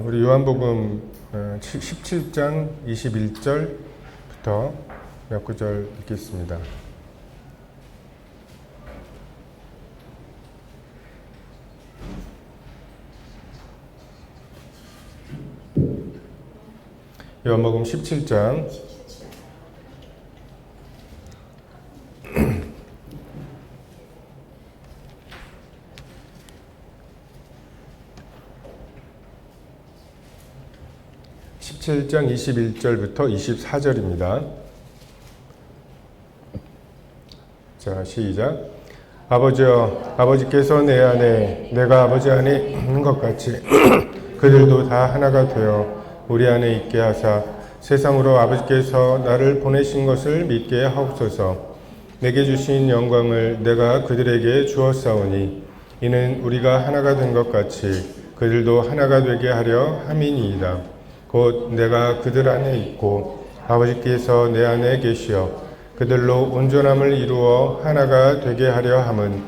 우리 요한복음 17장 21절부터 몇 구절 읽겠습니다. 요한복음 17장 17장 21절부터 24절입니다. 자, 시작. 아버지여, 아버지께서 내 안에, 내가 아버지 안에 있는 것 같이 그들도 다 하나가 되어 우리 안에 있게 하사 세상으로 아버지께서 나를 보내신 것을 믿게 하옵소서. 내게 주신 영광을 내가 그들에게 주었사오니 이는 우리가 하나가 된 것 같이 그들도 하나가 되게 하려 함이니이다. 곧 내가 그들 안에 있고 아버지께서 내 안에 계시어 그들로 온전함을 이루어 하나가 되게 하려 함은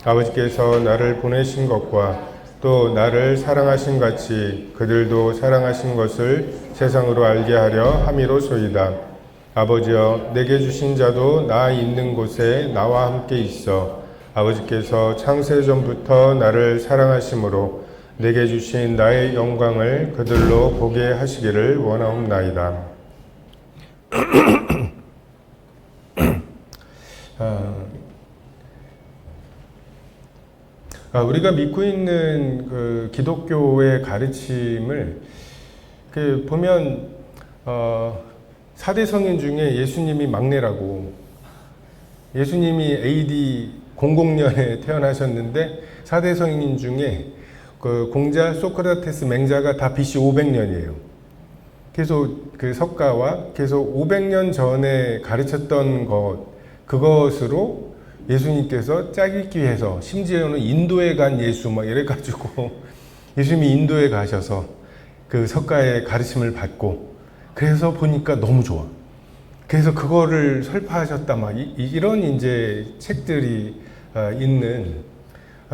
아버지께서 나를 보내신 것과 또 나를 사랑하신 같이 그들도 사랑하신 것을 세상으로 알게 하려 함이로소이다. 아버지여, 내게 주신 자도 나 있는 곳에 나와 함께 있어 아버지께서 창세전부터 나를 사랑하심으로 내게 주신 나의 영광을 그들로 보게 하시기를 원하옵나이다. 우리가 믿고 있는 그 기독교의 가르침을 보면 4대 성인 중에 예수님이 막내라고, 예수님이 AD 00년에 태어나셨는데 4대 성인 중에 그 공자, 소크라테스, 맹자가 다 BC 500년이에요. 계속 그 석가와 계속 500년 전에 가르쳤던 그것으로 예수님께서 짝읽기 해서, 심지어는 인도에 간 예수 막 이래가지고 예수님이 인도에 가셔서 그 석가의 가르침을 받고, 그래서 보니까 너무 좋아. 그래서 그거를 설파하셨다 막 이런 이제 책들이 있는,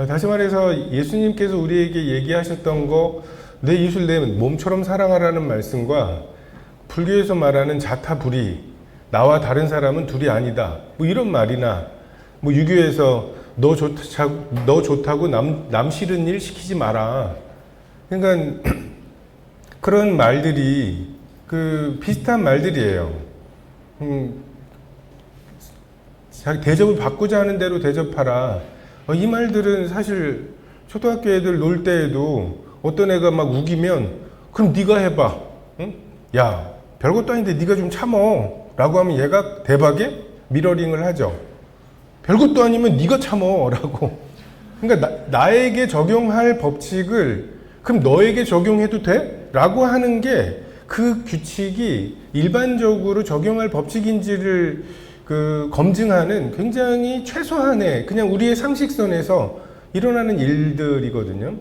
다시 말해서 예수님께서 우리에게 얘기하셨던 거, 내 이웃을 내 몸처럼 사랑하라는 말씀과 불교에서 말하는 자타불이, 나와 다른 사람은 둘이 아니다, 뭐 이런 말이나, 뭐 유교에서 너 좋다고 남 싫은 일 시키지 마라, 그러니까 그런 말들이 비슷한 말들이에요. 대접을 받고자 하는 대로 대접하라. 이 말들은 사실 초등학교 애들 놀 때에도 어떤 애가 막 우기면 그럼 네가 해봐. 응? 야, 별것도 아닌데 네가 좀 참어 라고 하면 얘가 대박에 미러링을 하죠. 별것도 아니면 네가 참어 라고. 그러니까 나에게 적용할 법칙을 그럼 너에게 적용해도 돼? 라고 하는 게 그 규칙이 일반적으로 적용할 법칙인지를 검증하는 굉장히 최소한의 그냥 우리의 상식선에서 일어나는 일들이거든요.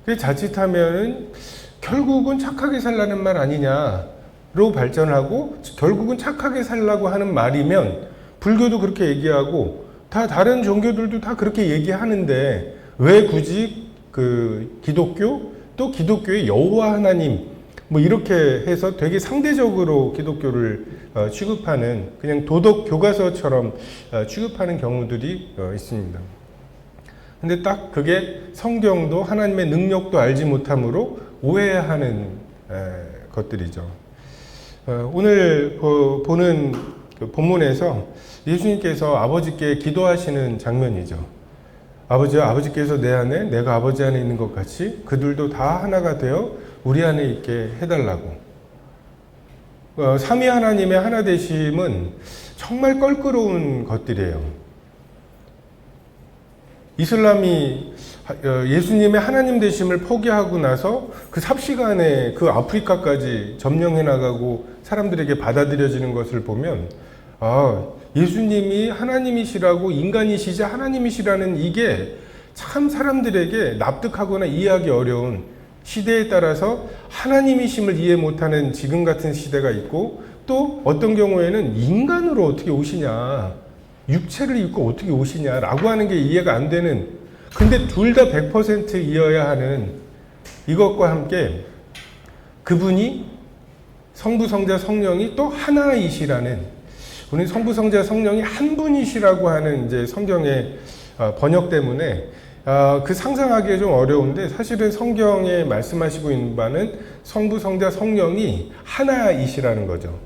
그래서 자칫하면은 결국은 착하게 살라는 말 아니냐로 발전하고, 결국은 착하게 살라고 하는 말이면 불교도 그렇게 얘기하고 다 다른 종교들도 다 그렇게 얘기하는데 왜 굳이 기독교, 또 기독교의 여호와 하나님 뭐 이렇게 해서 되게 상대적으로 기독교를 취급하는, 그냥 도덕 교과서처럼 취급하는 경우들이 있습니다. 근데 딱 그게 성경도 하나님의 능력도 알지 못함으로 오해하는 것들이죠. 오늘 보는 본문에서 예수님께서 아버지께 기도하시는 장면이죠. 아버지여, 아버지께서 내 안에, 내가 아버지 안에 있는 것 같이 그들도 다 하나가 되어 우리 안에 있게 해달라고. 삼위 하나님의 하나 되심은 정말 껄끄러운 것들이에요. 이슬람이 예수님의 하나님 되심을 포기하고 나서 그 삽시간에 그 아프리카까지 점령해 나가고 사람들에게 받아들여지는 것을 보면, 예수님이 하나님이시라고, 인간이시자 하나님이시라는 이게 참 사람들에게 납득하거나 이해하기 어려운, 시대에 따라서 하나님이심을 이해 못하는 지금 같은 시대가 있고, 또 어떤 경우에는 인간으로 어떻게 오시냐, 육체를 입고 어떻게 오시냐라고 하는 게 이해가 안 되는, 근데 둘 다 100% 이어야 하는 이것과 함께 그분이 성부, 성자, 성령이 또 하나이시라는, 우리 성부, 성자, 성령이 한 분이시라고 하는 이제 성경의 번역 때문에 그 상상하기가 좀 어려운데, 사실은 성경에 말씀하시고 있는 바는 성부, 성자, 성령이 하나이시라는 거죠.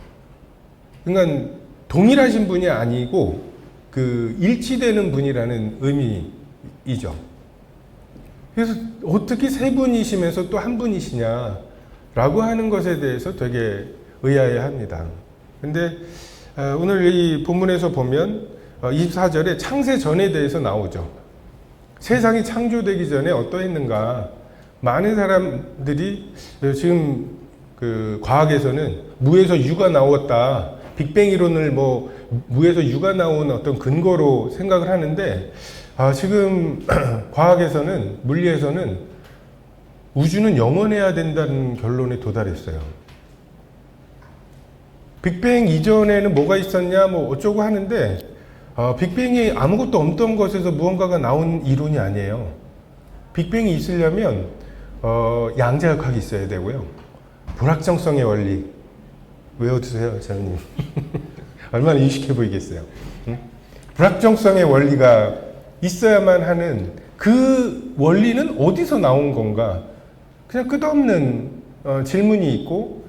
그러니까 동일하신 분이 아니고 그 일치되는 분이라는 의미이죠. 그래서 어떻게 세 분이시면서 또 한 분이시냐라고 하는 것에 대해서 되게 의아해합니다. 근데 오늘 이 본문에서 보면 24절에 창세 전에 대해서 나오죠. 세상이 창조되기 전에 어떠했는가. 많은 사람들이 지금 그 과학에서는 무에서 유가 나왔다, 빅뱅 이론을 무에서 유가 나온 어떤 근거로 생각을 하는데, 지금 과학에서는, 물리에서는 우주는 영원해야 된다는 결론에 도달했어요. 빅뱅 이전에는 뭐가 있었냐 어쩌고 하는데, 빅뱅이 아무것도 없던 것에서 무언가가 나온 이론이 아니에요. 빅뱅이 있으려면 양자역학이 있어야 되고요, 불확정성의 원리 외워두세요, 자매님. 얼마나 유식해 보이겠어요. 응? 불확정성의 원리가 있어야만 하는 그 원리는 어디서 나온 건가? 그냥 끝없는 질문이 있고,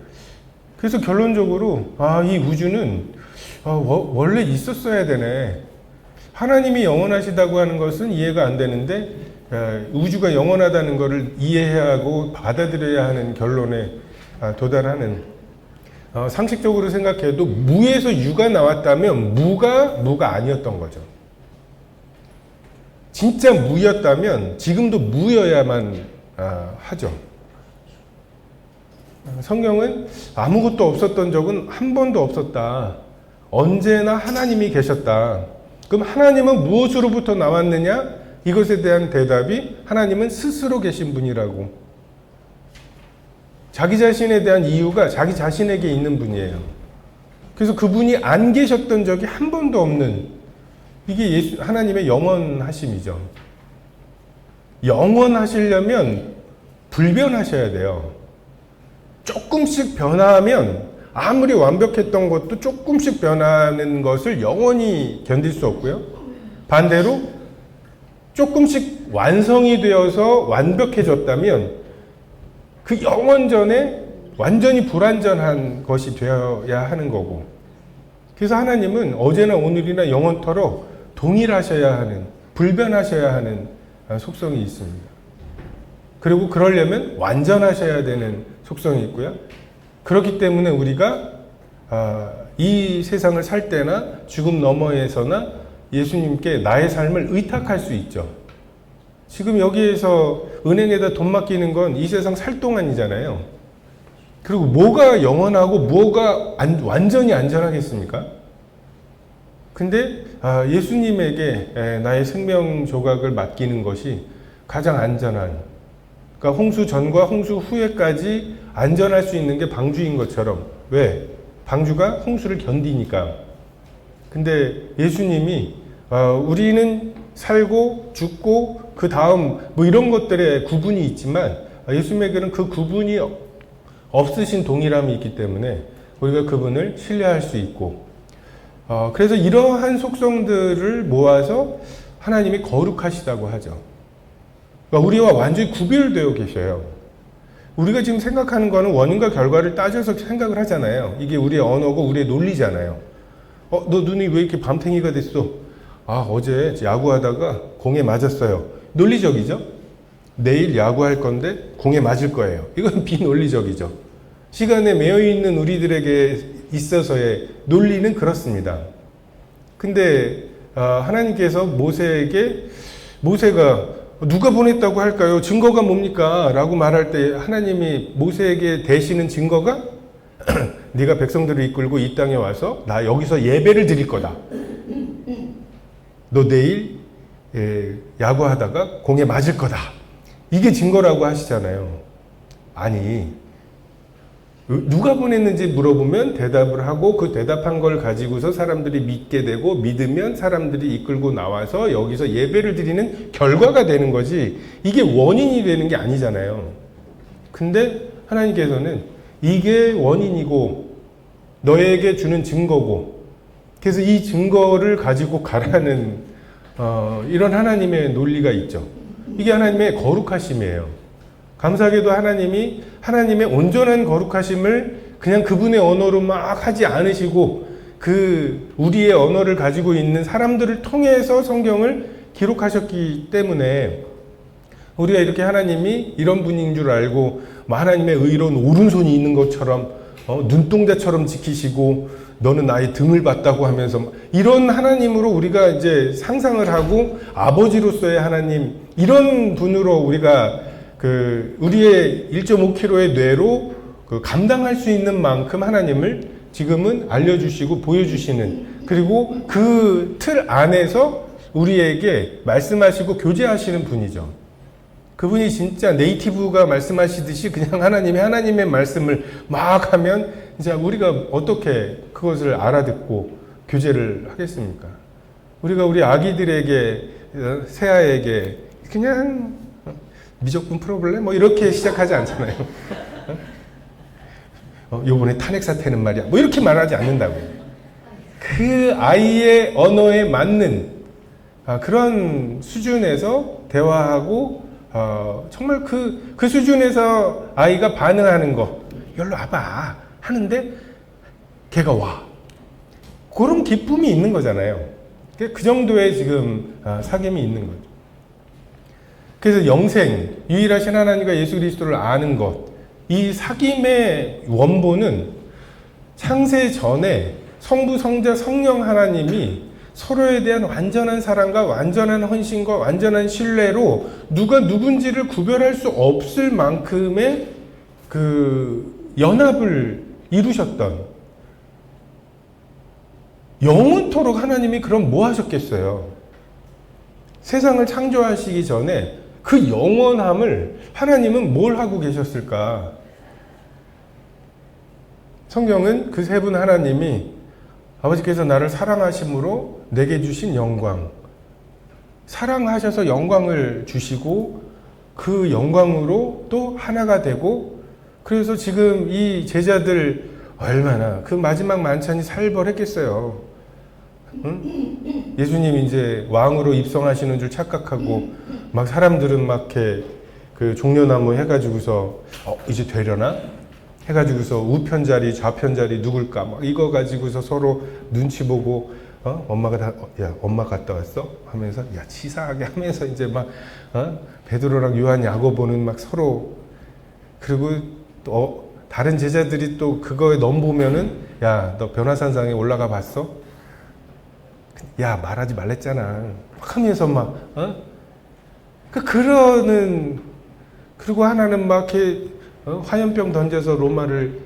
그래서 결론적으로 이 우주는 원래 있었어야 되네. 하나님이 영원하시다고 하는 것은 이해가 안 되는데 우주가 영원하다는 것을 이해해야 하고 받아들여야 하는 결론에 도달하는, 상식적으로 생각해도 무에서 유가 나왔다면 무가 아니었던 거죠. 진짜 무였다면 지금도 무여야만 하죠. 성경은 아무것도 없었던 적은 한 번도 없었다. 언제나 하나님이 계셨다. 그럼 하나님은 무엇으로부터 나왔느냐? 이것에 대한 대답이 하나님은 스스로 계신 분이라고. 자기 자신에 대한 이유가 자기 자신에게 있는 분이에요. 그래서 그분이 안 계셨던 적이 한 번도 없는, 이게 하나님의 영원하심이죠. 영원하시려면 불변하셔야 돼요. 조금씩 변화하면, 아무리 완벽했던 것도 조금씩 변하는 것을 영원히 견딜 수 없고요. 반대로 조금씩 완성이 되어서 완벽해졌다면 그 영원전에 완전히 불완전한 것이 되어야 하는 거고. 그래서 하나님은 어제나 오늘이나 영원토록 동일하셔야 하는, 불변하셔야 하는 속성이 있습니다. 그리고 그러려면 완전하셔야 되는 속성이 있고요. 그렇기 때문에 우리가 이 세상을 살 때나 죽음 너머에서나 예수님께 나의 삶을 의탁할 수 있죠. 지금 여기에서 은행에다 돈 맡기는 건 이 세상 살 동안이잖아요. 그리고 뭐가 영원하고 뭐가 완전히 안전하겠습니까? 근데 예수님에게 나의 생명 조각을 맡기는 것이 가장 안전한, 그러니까 홍수 전과 홍수 후에까지 안전할 수 있는 게 방주인 것처럼. 왜? 방주가 홍수를 견디니까. 근데 예수님이 우리는 살고 죽고 그 다음 이런 것들에 구분이 있지만 예수님에게는 그 구분이 없으신 동일함이 있기 때문에 우리가 그분을 신뢰할 수 있고, 그래서 이러한 속성들을 모아서 하나님이 거룩하시다고 하죠. 그러니까 우리와 완전히 구별되어 계셔요. 우리가 지금 생각하는 거는 원인과 결과를 따져서 생각을 하잖아요. 이게 우리의 언어고 우리의 논리잖아요. 너 눈이 왜 이렇게 밤탱이가 됐어? 어제 야구하다가 공에 맞았어요. 논리적이죠? 내일 야구할 건데 공에 맞을 거예요. 이건 비논리적이죠. 시간에 매여 있는 우리들에게 있어서의 논리는 그렇습니다. 근데 하나님께서 모세가 누가 보냈다고 할까요? 증거가 뭡니까? 라고 말할 때 하나님이 모세에게 대시는 증거가 네가 백성들을 이끌고 이 땅에 와서 나 여기서 예배를 드릴 거다. 너 내일 야구하다가 공에 맞을 거다. 이게 증거라고 하시잖아요. 아니, 누가 보냈는지 물어보면 대답을 하고 그 대답한 걸 가지고서 사람들이 믿게 되고 믿으면 사람들이 이끌고 나와서 여기서 예배를 드리는 결과가 되는 거지, 이게 원인이 되는 게 아니잖아요. 근데 하나님께서는 이게 원인이고 너에게 주는 증거고, 그래서 이 증거를 가지고 가라는 이런 하나님의 논리가 있죠. 이게 하나님의 거룩하심이에요. 감사하게도 하나님이 하나님의 온전한 거룩하심을 그냥 그분의 언어로 막 하지 않으시고 그 우리의 언어를 가지고 있는 사람들을 통해서 성경을 기록하셨기 때문에 우리가 이렇게 하나님이 이런 분인 줄 알고 하나님의 의로운 오른손이 있는 것처럼 눈동자처럼 지키시고 너는 나의 등을 봤다고 하면서 이런 하나님으로 우리가 이제 상상을 하고 아버지로서의 하나님, 이런 분으로 우리가 우리의 1.5kg의 뇌로 감당할 수 있는 만큼 하나님을 지금은 알려주시고 보여주시는, 그리고 그 틀 안에서 우리에게 말씀하시고 교제하시는 분이죠. 그분이 진짜 네이티브가 말씀하시듯이 그냥 하나님의 말씀을 막 하면 이제 우리가 어떻게 그것을 알아듣고 교제를 하겠습니까? 우리가 우리 아기들에게, 새아에게 그냥 미적분 프로블렘 뭐 이렇게 시작하지 않잖아요. 요번에 탄핵 사태는 말이야 뭐 이렇게 말하지 않는다고요. 그 아이의 언어에 맞는 그런 수준에서 대화하고 정말 그 수준에서 아이가 반응하는 거, 열로 와봐 하는데 걔가 와. 그런 기쁨이 있는 거잖아요. 그 정도의 지금 사귐이 있는 거죠. 그래서 영생, 유일하신 하나님과 예수 그리스도를 아는 것, 이 사귐의 원본은 창세 전에 성부, 성자, 성령 하나님이 서로에 대한 완전한 사랑과 완전한 헌신과 완전한 신뢰로 누가 누군지를 구별할 수 없을 만큼의 그 연합을 이루셨던, 영원토록 하나님이 그럼 뭐 하셨겠어요? 세상을 창조하시기 전에 그 영원함을 하나님은 뭘 하고 계셨을까? 성경은 그 세 분 하나님이 아버지께서 나를 사랑하심으로 내게 주신 영광, 사랑하셔서 영광을 주시고 그 영광으로 또 하나가 되고, 그래서 지금 이 제자들 얼마나 그 마지막 만찬이 살벌했겠어요. 응? 예수님 이제 왕으로 입성하시는 줄 착각하고 막 사람들은 막 이렇게 그 종려나무 해가지고서 이제 되려나? 해가지고서 우편 자리 좌편 자리 누굴까 막 이거 가지고서 서로 눈치 보고 엄마가 야 엄마 갔다 왔어? 하면서 야 치사하게 하면서 이제 막 베드로랑 요한 야고보는 막 서로, 그리고 또 다른 제자들이 또 그거에 넘보면은 야 너 변화산상에 올라가 봤어? 야 말하지 말랬잖아 하면서 막 그러는, 그리고 하나는 막 이렇게 화염병 던져서 로마를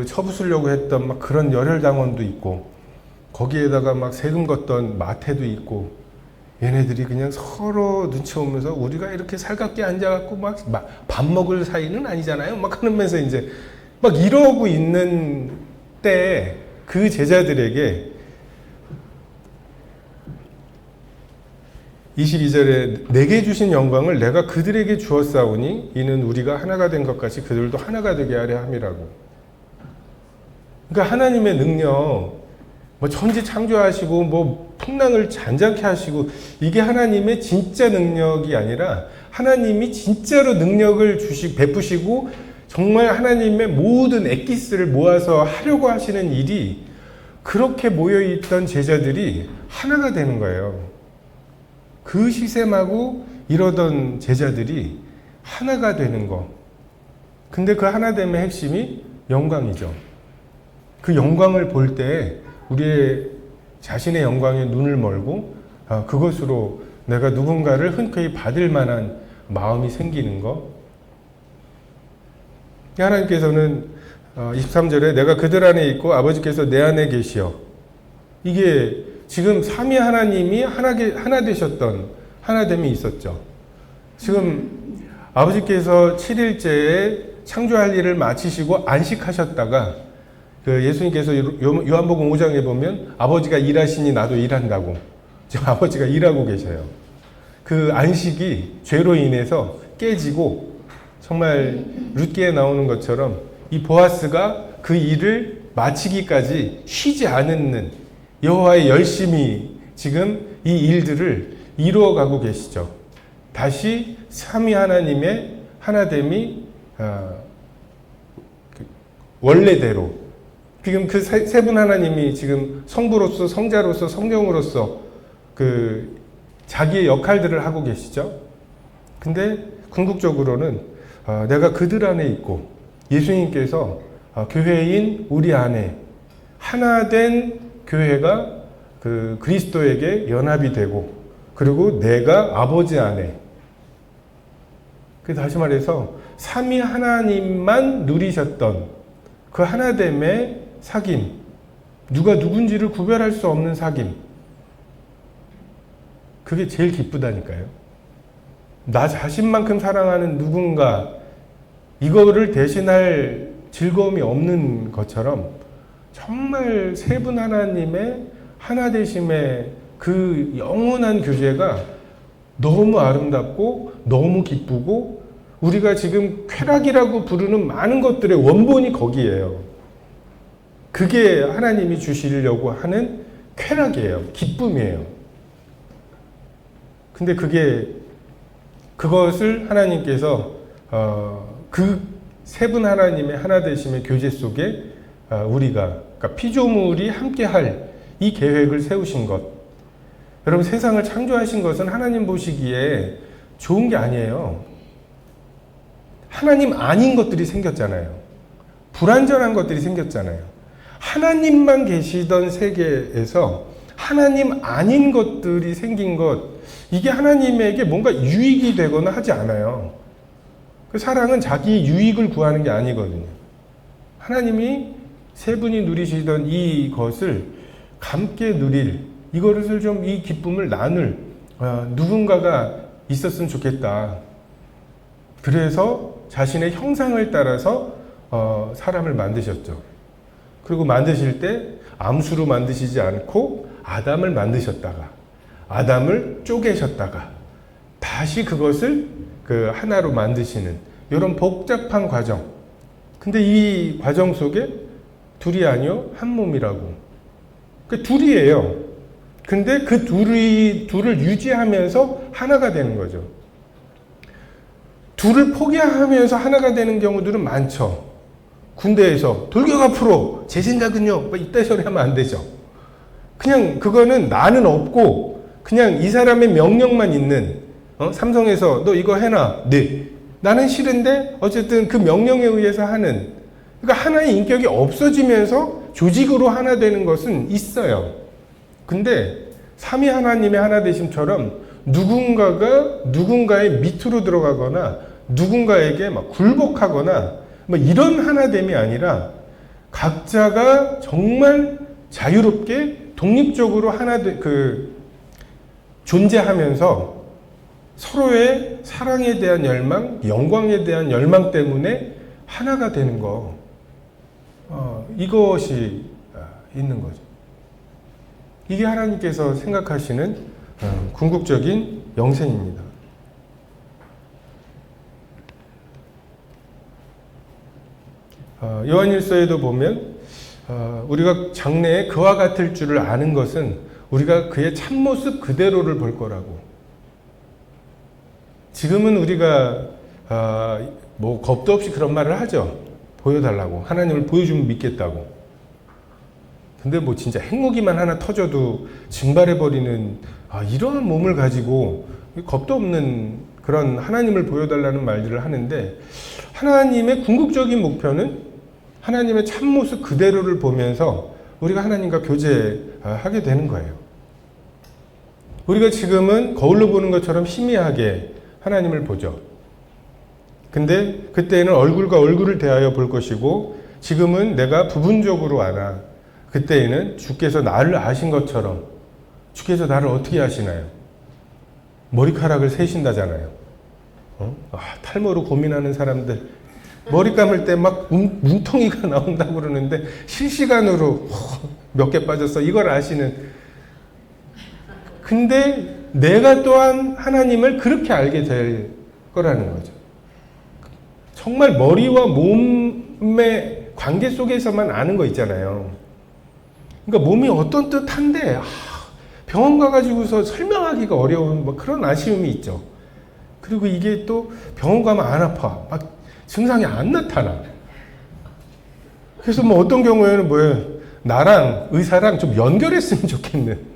쳐부수려고 했던 막 그런 열혈당원도 있고, 거기에다가 막 세금 걷던 마태도 있고, 얘네들이 그냥 서로 눈치 보면서 우리가 이렇게 살갑게 앉아갖고 막 밥 먹을 사이는 아니잖아요. 막 하면서 이제 막 이러고 있는 때 그 제자들에게 22절에 내게 주신 영광을 내가 그들에게 주었사오니 이는 우리가 하나가 된 것 같이 그들도 하나가 되게 하려 함이라고. 그러니까 하나님의 능력, 뭐 천지 창조하시고 뭐 풍랑을 잔잔케 하시고, 이게 하나님의 진짜 능력이 아니라 하나님이 진짜로 능력을 베푸시고 정말 하나님의 모든 엑기스를 모아서 하려고 하시는 일이, 그렇게 모여있던 제자들이 하나가 되는 거예요. 그 시샘하고 이러던 제자들이 하나가 되는 거. 근데 그 하나됨의 핵심이 영광이죠. 그 영광을 볼 때 우리의 자신의 영광에 눈을 멀고 그것으로 내가 누군가를 흔쾌히 받을 만한 마음이 생기는 거. 하나님께서는 23절에 내가 그들 안에 있고 아버지께서 내 안에 계시어, 이게 지금 삼위 하나님이 하나 되셨던 하나됨이 있었죠. 지금 아버지께서 7일째에 창조할 일을 마치시고 안식하셨다가 예수님께서 요한복음 5장에 보면 아버지가 일하시니 나도 일한다고, 지금 아버지가 일하고 계셔요. 그 안식이 죄로 인해서 깨지고, 정말 룻기에 나오는 것처럼 이 보아스가 그 일을 마치기까지 쉬지 않는 여호와의 열심히 지금 이 일들을 이루어가고 계시죠. 다시 삼위 하나님의 하나됨이 원래대로 지금 그 세 분 하나님이 지금 성부로서 성자로서 성령으로서 그 자기의 역할들을 하고 계시죠. 근데 궁극적으로는 내가 그들 안에 있고 예수님께서 교회인 우리 안에 하나 된 교회가 그 그리스도에게 연합이 되고 그리고 내가 아버지 안에 그 다시 말해서 삼위 하나님만 누리셨던 그 하나됨의 사귐, 누가 누군지를 구별할 수 없는 사귐, 그게 제일 기쁘다니까요. 나 자신만큼 사랑하는 누군가 이거를 대신할 즐거움이 없는 것처럼 정말 세 분 하나님의 하나 되심의 그 영원한 교제가 너무 아름답고 너무 기쁘고 우리가 지금 쾌락이라고 부르는 많은 것들의 원본이 거기에요. 그게 하나님이 주시려고 하는 쾌락이에요. 기쁨이에요. 근데 그것을 하나님께서 그 세 분 하나님의 하나 되심의 교제 속에 우리가 그러니까 피조물이 함께할 이 계획을 세우신 것. 여러분 세상을 창조하신 것은 하나님 보시기에 좋은 게 아니에요. 하나님 아닌 것들이 생겼잖아요. 불완전한 것들이 생겼잖아요. 하나님만 계시던 세계에서 하나님 아닌 것들이 생긴 것, 이게 하나님에게 뭔가 유익이 되거나 하지 않아요. 그 사랑은 자기 유익을 구하는 게 아니거든요. 하나님이 세 분이 누리시던 이것을 함께 누릴, 이것을 좀 이 기쁨을 나눌 누군가가 있었으면 좋겠다. 그래서 자신의 형상을 따라서 사람을 만드셨죠. 그리고 만드실 때 암수로 만드시지 않고 아담을 만드셨다가 아담을 쪼개셨다가 다시 그것을 그 하나로 만드시는 이런 복잡한 과정. 근데 이 과정 속에 둘이 아니요 한 몸이라고. 그 둘이에요. 근데 그 둘을 유지하면서 하나가 되는 거죠. 둘을 포기하면서 하나가 되는 경우들은 많죠. 군대에서 돌격 앞으로 제 생각은요 이따 소리 하면 안 되죠. 그냥 그거는 나는 없고 그냥 이 사람의 명령만 있는 삼성에서 너 이거 해놔. 네. 나는 싫은데 어쨌든 그 명령에 의해서 하는, 그러니까 하나의 인격이 없어지면서 조직으로 하나 되는 것은 있어요. 근데 삼위 하나님의 하나 되심처럼 누군가가 누군가의 밑으로 들어가거나 누군가에게 막 굴복하거나 뭐 이런 하나됨이 아니라 각자가 정말 자유롭게 독립적으로 존재하면서 서로의 사랑에 대한 열망, 영광에 대한 열망 때문에 하나가 되는 거, 이것이 있는 거죠. 이게 하나님께서 생각하시는 궁극적인 영생입니다. 요한일서에도 보면 우리가 장래에 그와 같을 줄을 아는 것은 우리가 그의 참모습 그대로를 볼 거라고. 지금은 우리가 뭐 겁도 없이 그런 말을 하죠. 보여달라고. 하나님을 보여주면 믿겠다고. 근데 뭐 진짜 핵무기만 하나 터져도 증발해버리는 이러한 몸을 가지고 겁도 없는 그런 하나님을 보여달라는 말들을 하는데, 하나님의 궁극적인 목표는 하나님의 참모습 그대로를 보면서 우리가 하나님과 교제하게 되는 거예요. 우리가 지금은 거울로 보는 것처럼 희미하게 하나님을 보죠. 근데 그때는 얼굴과 얼굴을 대하여 볼 것이고, 지금은 내가 부분적으로 알아. 그때에는 주께서 나를 아신 것처럼. 주께서 나를 어떻게 아시나요? 머리카락을 세신다잖아요. 탈모로 고민하는 사람들 머리 감을 때 막 뭉텅이가 나온다고 그러는데 실시간으로 몇 개 빠졌어, 이걸 아시는. 근데 내가 또한 하나님을 그렇게 알게 될 거라는 거죠. 정말 머리와 몸 하나님의 관계 속에서만 아는 거 있잖아요. 그러니까 몸이 어떤 듯한데 병원 가가지고서 설명하기가 어려운 뭐 그런 아쉬움이 있죠. 그리고 이게 또 병원 가면 안 아파. 막 증상이 안 나타나. 그래서 뭐 어떤 경우에는 뭐예요? 나랑 의사랑 좀 연결했으면 좋겠는.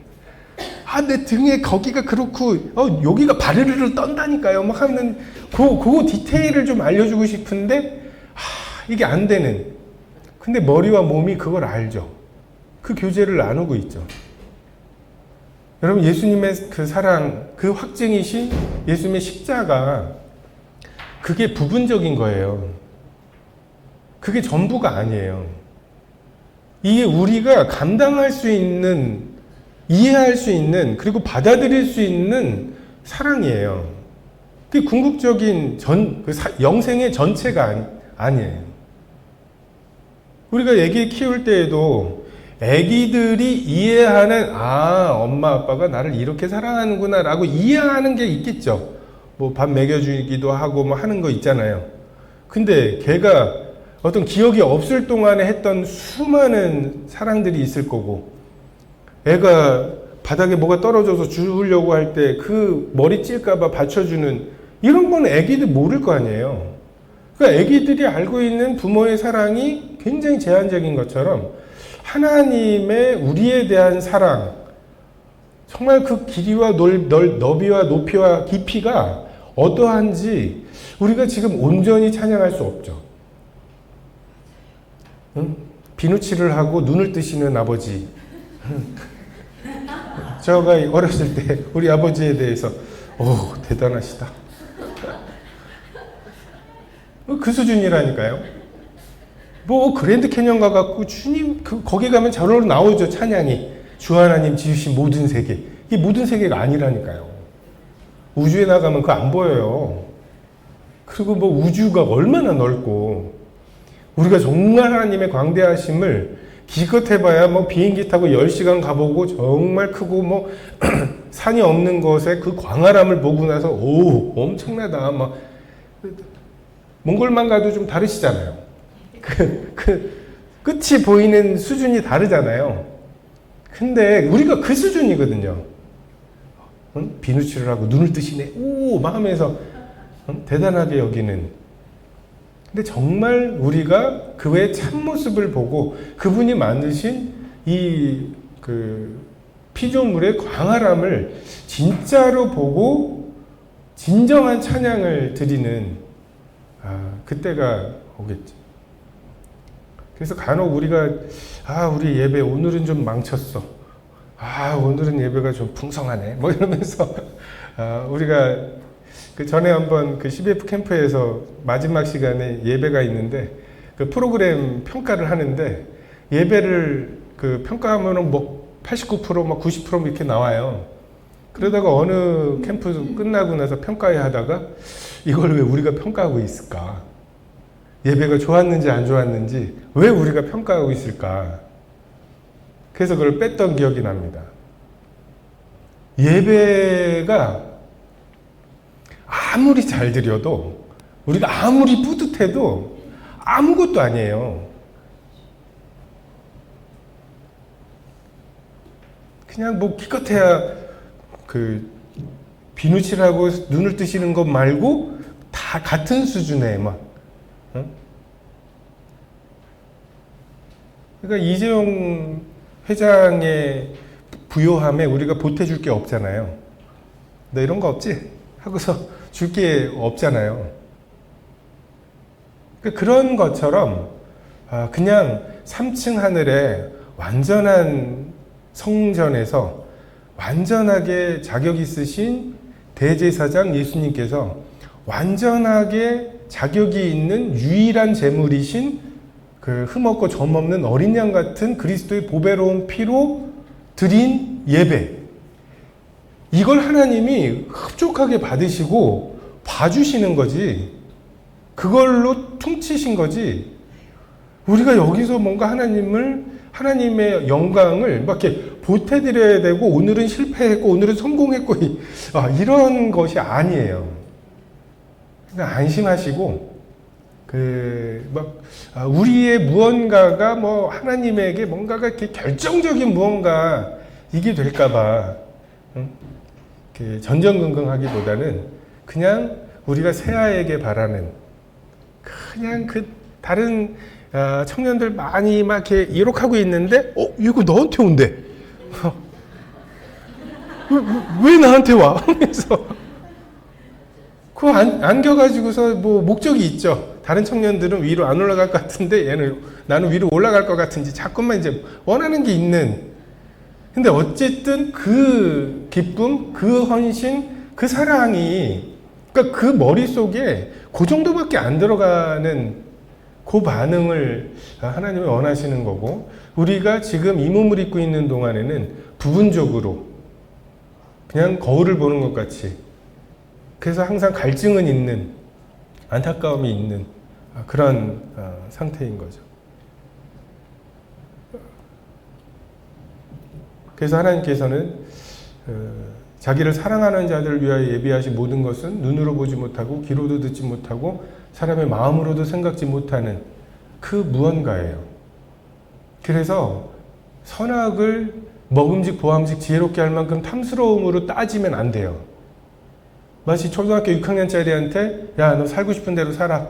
내 등에 거기가 그렇고, 여기가 바르르르 떤다니까요. 막 하는, 그 디테일을 좀 알려주고 싶은데, 이게 안 되는. 근데 머리와 몸이 그걸 알죠. 그 교제를 나누고 있죠. 여러분, 예수님의 그 사랑, 그 확증이신 예수님의 십자가, 그게 부분적인 거예요. 그게 전부가 아니에요. 이게 우리가 감당할 수 있는, 이해할 수 있는, 그리고 받아들일 수 있는 사랑이에요. 그게 궁극적인 영생의 전체가 아니에요. 우리가 애기 키울 때에도 애기들이 이해하는, 엄마 아빠가 나를 이렇게 사랑하는구나 라고 이해하는 게 있겠죠. 뭐 밥 먹여주기도 하고 뭐 하는 거 있잖아요. 근데 걔가 어떤 기억이 없을 동안에 했던 수많은 사랑들이 있을 거고, 애가 바닥에 뭐가 떨어져서 주우려고 할 때 그 머리 찔까봐 받쳐주는 이런 건 애기들 모를 거 아니에요. 그러니까 애기들이 알고 있는 부모의 사랑이 굉장히 제한적인 것처럼 하나님의 우리에 대한 사랑, 정말 그 길이와 너비와 높이와 깊이가 어떠한지 우리가 지금 온전히 찬양할 수 없죠. 응? 비누칠을 하고 눈을 뜨시는 아버지. 제가 어렸을 때 우리 아버지에 대해서 대단하시다. 그 수준이라니까요. 뭐 그랜드 캐년 가갖고 주님 거기 가면 저절로 나오죠. 찬양이 주 하나님 지으신 모든 세계. 이게 모든 세계가 아니라니까요. 우주에 나가면 그거 안 보여요. 그리고 뭐 우주가 얼마나 넓고 우리가 정말 하나님의 광대하심을 기껏 해봐야 뭐 비행기 타고 10시간 가보고 정말 크고 뭐 산이 없는 것에 그 광활함을 보고 나서 엄청나다 막 몽골만 가도 좀 다르시잖아요. 끝이 보이는 수준이 다르잖아요. 근데 우리가 그 수준이거든요. 비누칠을 하고 눈을 뜨시네 막 하면서 대단하게 여기는. 근데 정말 우리가 그의 참모습을 보고 그분이 만드신 이 피조물의 광활함을 진짜로 보고 진정한 찬양을 드리는 그때가 오겠죠. 그래서 간혹 우리가 우리 예배 오늘은 좀 망쳤어. 오늘은 예배가 좀 풍성하네. 뭐 이러면서 우리가 그 전에 한번 그 CBF 캠프에서 마지막 시간에 예배가 있는데 그 프로그램 평가를 하는데 예배를 그 평가하면은 뭐 89% 막 90% 이렇게 나와요. 그러다가 어느 캠프 끝나고 나서 평가회 하다가 이걸 왜 우리가 평가하고 있을까? 예배가 좋았는지 안 좋았는지 왜 우리가 평가하고 있을까? 그래서 그걸 뺐던 기억이 납니다. 예배가 아무리 잘 드려도 우리가 아무리 뿌듯해도 아무것도 아니에요. 그냥 뭐 기껏해야 그 비누칠하고 눈을 뜨시는 것 말고 다 같은 수준의 막. 그러니까 이재용 회장의 부요함에 우리가 보태줄 게 없잖아요. 너 이런 거 없지? 하고서 줄 게 없잖아요. 그러니까 그런 것처럼 그냥 3층 하늘에 완전한 성전에서 완전하게 자격 있으신 대제사장 예수님께서 완전하게 자격이 있는 유일한 제물이신 그 흠없고 점없는 어린 양 같은 그리스도의 보배로운 피로 드린 예배, 이걸 하나님이 흡족하게 받으시고 봐주시는 거지, 그걸로 퉁치신 거지. 우리가 여기서 뭔가 하나님의 영광을 막 이렇게 보태드려야 되고, 오늘은 실패했고 오늘은 성공했고 이런 것이 아니에요. 그러니까 안심하시고 우리의 무언가가 뭐 하나님에게 뭔가가 이렇게 결정적인 무언가 이게 될까봐 전전긍긍하기보다는 그냥 우리가 새아에게 바라는 그냥 그 다른 청년들 많이 막 이렇게 이록하고 있는데 이거 너한테 온대. 왜 나한테 와? 하면서 그거 안겨가지고서 뭐 목적이 있죠. 다른 청년들은 위로 안 올라갈 것 같은데 나는 위로 올라갈 것 같은지 자꾸만 이제 원하는 게 있는. 근데 어쨌든 그 기쁨, 그 헌신, 그 사랑이 그러니까 그 머릿속에 그 정도밖에 안 들어가는 그 반응을 하나님이 원하시는 거고, 우리가 지금 이 몸을 입고 있는 동안에는 부분적으로 그냥 거울을 보는 것 같이, 그래서 항상 갈증은 있는, 안타까움이 있는 그런 상태인 거죠. 그래서 하나님께서는 자기를 사랑하는 자들을 위하여 예비하신 모든 것은 눈으로 보지 못하고 귀로도 듣지 못하고 사람의 마음으로도 생각지 못하는 그 무언가예요. 그래서 선악을 먹음직 보암직 지혜롭게 할 만큼 탐스러움으로 따지면 안 돼요. 마치 초등학교 6학년짜리한테 야, 너 살고 싶은 대로 살아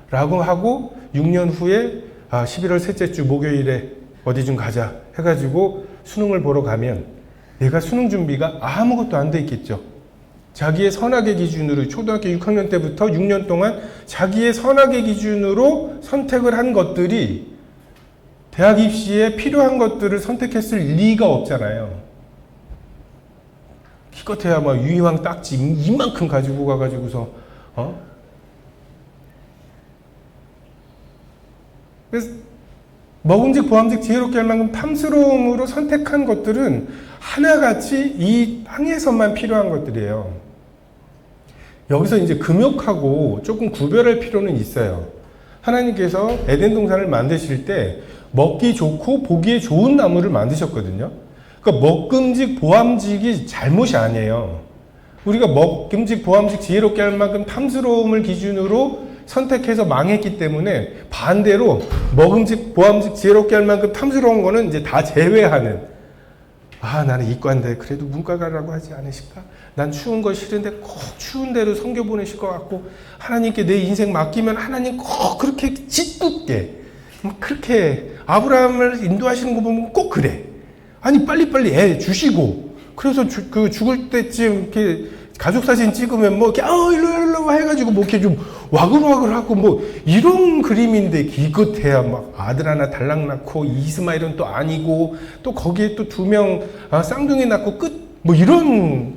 라고 하고 6년 후에 11월 셋째 주 목요일에 어디 좀 가자 해가지고 수능을 보러 가면 얘가 수능 준비가 아무것도 안 돼 있겠죠. 자기의 선악의 기준으로 초등학교 6학년 때부터 6년 동안 자기의 선악의 기준으로 선택을 한 것들이 대학 입시에 필요한 것들을 선택했을 리가 없잖아요. 기껏해야 막 유희왕 딱지 이만큼 가지고 가가지고서 그래서 먹음직 보암직 지혜롭게 할 만큼 탐스러움으로 선택한 것들은 하나같이 이 땅에서만 필요한 것들이에요. 여기서 이제 금욕하고 조금 구별할 필요는 있어요. 하나님께서 에덴 동산을 만드실 때 먹기 좋고 보기에 좋은 나무를 만드셨거든요. 그러니까 먹금직 보암직이 잘못이 아니에요. 우리가 먹금직 보암직 지혜롭게 할 만큼 탐스러움을 기준으로 선택해서 망했기 때문에 반대로 먹음직 보암직 지혜롭게 할 만큼 탐스러운 거는 이제 다 제외하는, 나는 이과인데 그래도 문과 가라고 하지 않으실까? 난 추운 거 싫은데 꼭 추운 데로 선교 보내실 것 같고, 하나님께 내 인생 맡기면 하나님 꼭 그렇게 짓궂게 그렇게 아브라함을 인도하시는 거 보면 꼭 그래. 아니 빨리빨리 애 주시고, 그래서 죽을 때쯤 이렇게 가족 사진 찍으면 뭐 이렇게 일로 해가지고 뭐 이렇게 좀 와글와글하고 뭐 이런 그림인데, 기껏해야 막 아들 하나 달랑 낳고 이스마일은 또 아니고 또 거기에 또 2명 쌍둥이 낳고 끝 뭐 이런,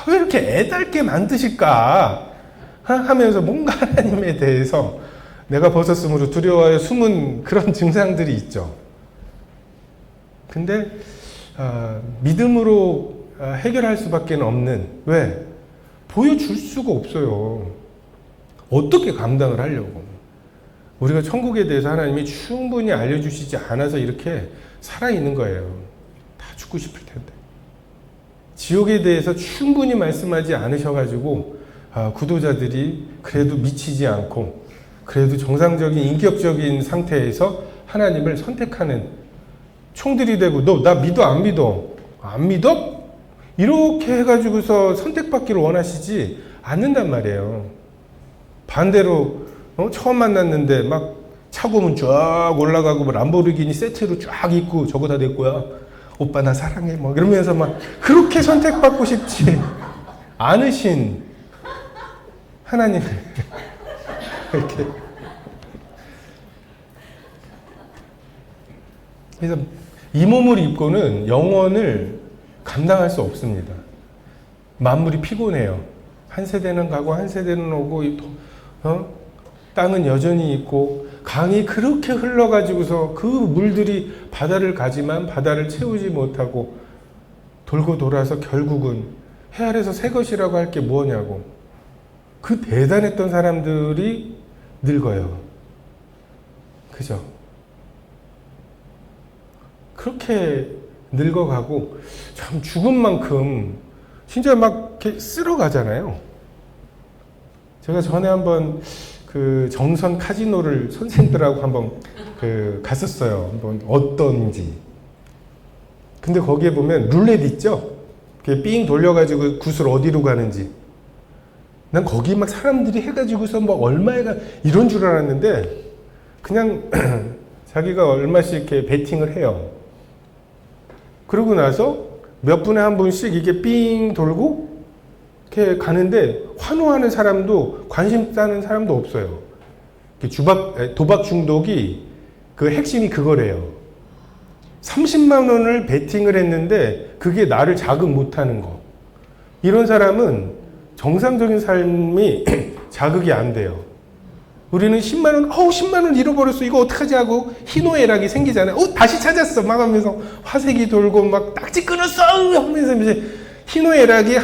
왜 이렇게 애달게 만드실까 하면서 뭔가 하나님에 대해서 내가 벗었으므로 두려워하여 숨은 그런 증상들이 있죠. 근데 믿음으로 해결할 수밖에 없는, 왜? 보여줄 수가 없어요. 어떻게 감당을 하려고. 우리가 천국에 대해서 하나님이 충분히 알려주시지 않아서 이렇게 살아있는 거예요. 다 죽고 싶을 텐데. 지옥에 대해서 충분히 말씀하지 않으셔가지고 구도자들이 그래도 미치지 않고 그래도 정상적인 인격적인 상태에서 하나님을 선택하는 총들이 되고, 너 나 믿어 안 믿어? 안 믿어? 이렇게 해가지고서 선택받기를 원하시지 않는단 말이에요. 반대로 처음 만났는데 막 차고문 쫙 올라가고 뭐 람보르기니 세트로 쫙 입고 저거 다 내 거야. 오빠 나 사랑해 뭐 이러면서 막 그렇게 선택받고 싶지 않으신 하나님 이렇게. 그래서 이 몸을 입고는 영원을 감당할 수 없습니다. 만물이 피곤해요. 한 세대는 가고 한 세대는 오고 땅은 여전히 있고 강이 그렇게 흘러가지고서 그 물들이 바다를 가지만 바다를 채우지 못하고 돌고 돌아서 결국은 해 아래서 새 것이라고 할 게 뭐냐고. 그 대단했던 사람들이 늙어요. 그죠? 그렇게 늙어가고 참 죽은 만큼 진짜 막 이렇게 쓸어가잖아요. 제가 전에 한번 그 정선 카지노를 선생들하고 한번 갔었어요. 한번 어떤지. 근데 거기에 보면 룰렛 있죠? 삥 돌려가지고 굿을 어디로 가는지. 난 거기 막 사람들이 해가지고서 뭐 얼마에 가, 이런 줄 알았는데, 그냥 자기가 얼마씩 이렇게 베팅을 해요. 그러고 나서 몇 분에 한 분씩 이게 삥 돌고, 이렇게 가는데, 환호하는 사람도, 관심 따는 사람도 없어요. 도박 중독이 그 핵심이 그거래요. 30만 원을 베팅을 했는데 그게 나를 자극 못하는 거. 이런 사람은 정상적인 삶이 자극이 안 돼요. 우리는 10만 원, 10만 원 잃어버렸어. 이거 어떡하지 하고 희노애락이 생기잖아요. 다시 찾았어. 막 하면서 화색이 돌고 막 딱지 끊었어. 하면서 이제 희노애락이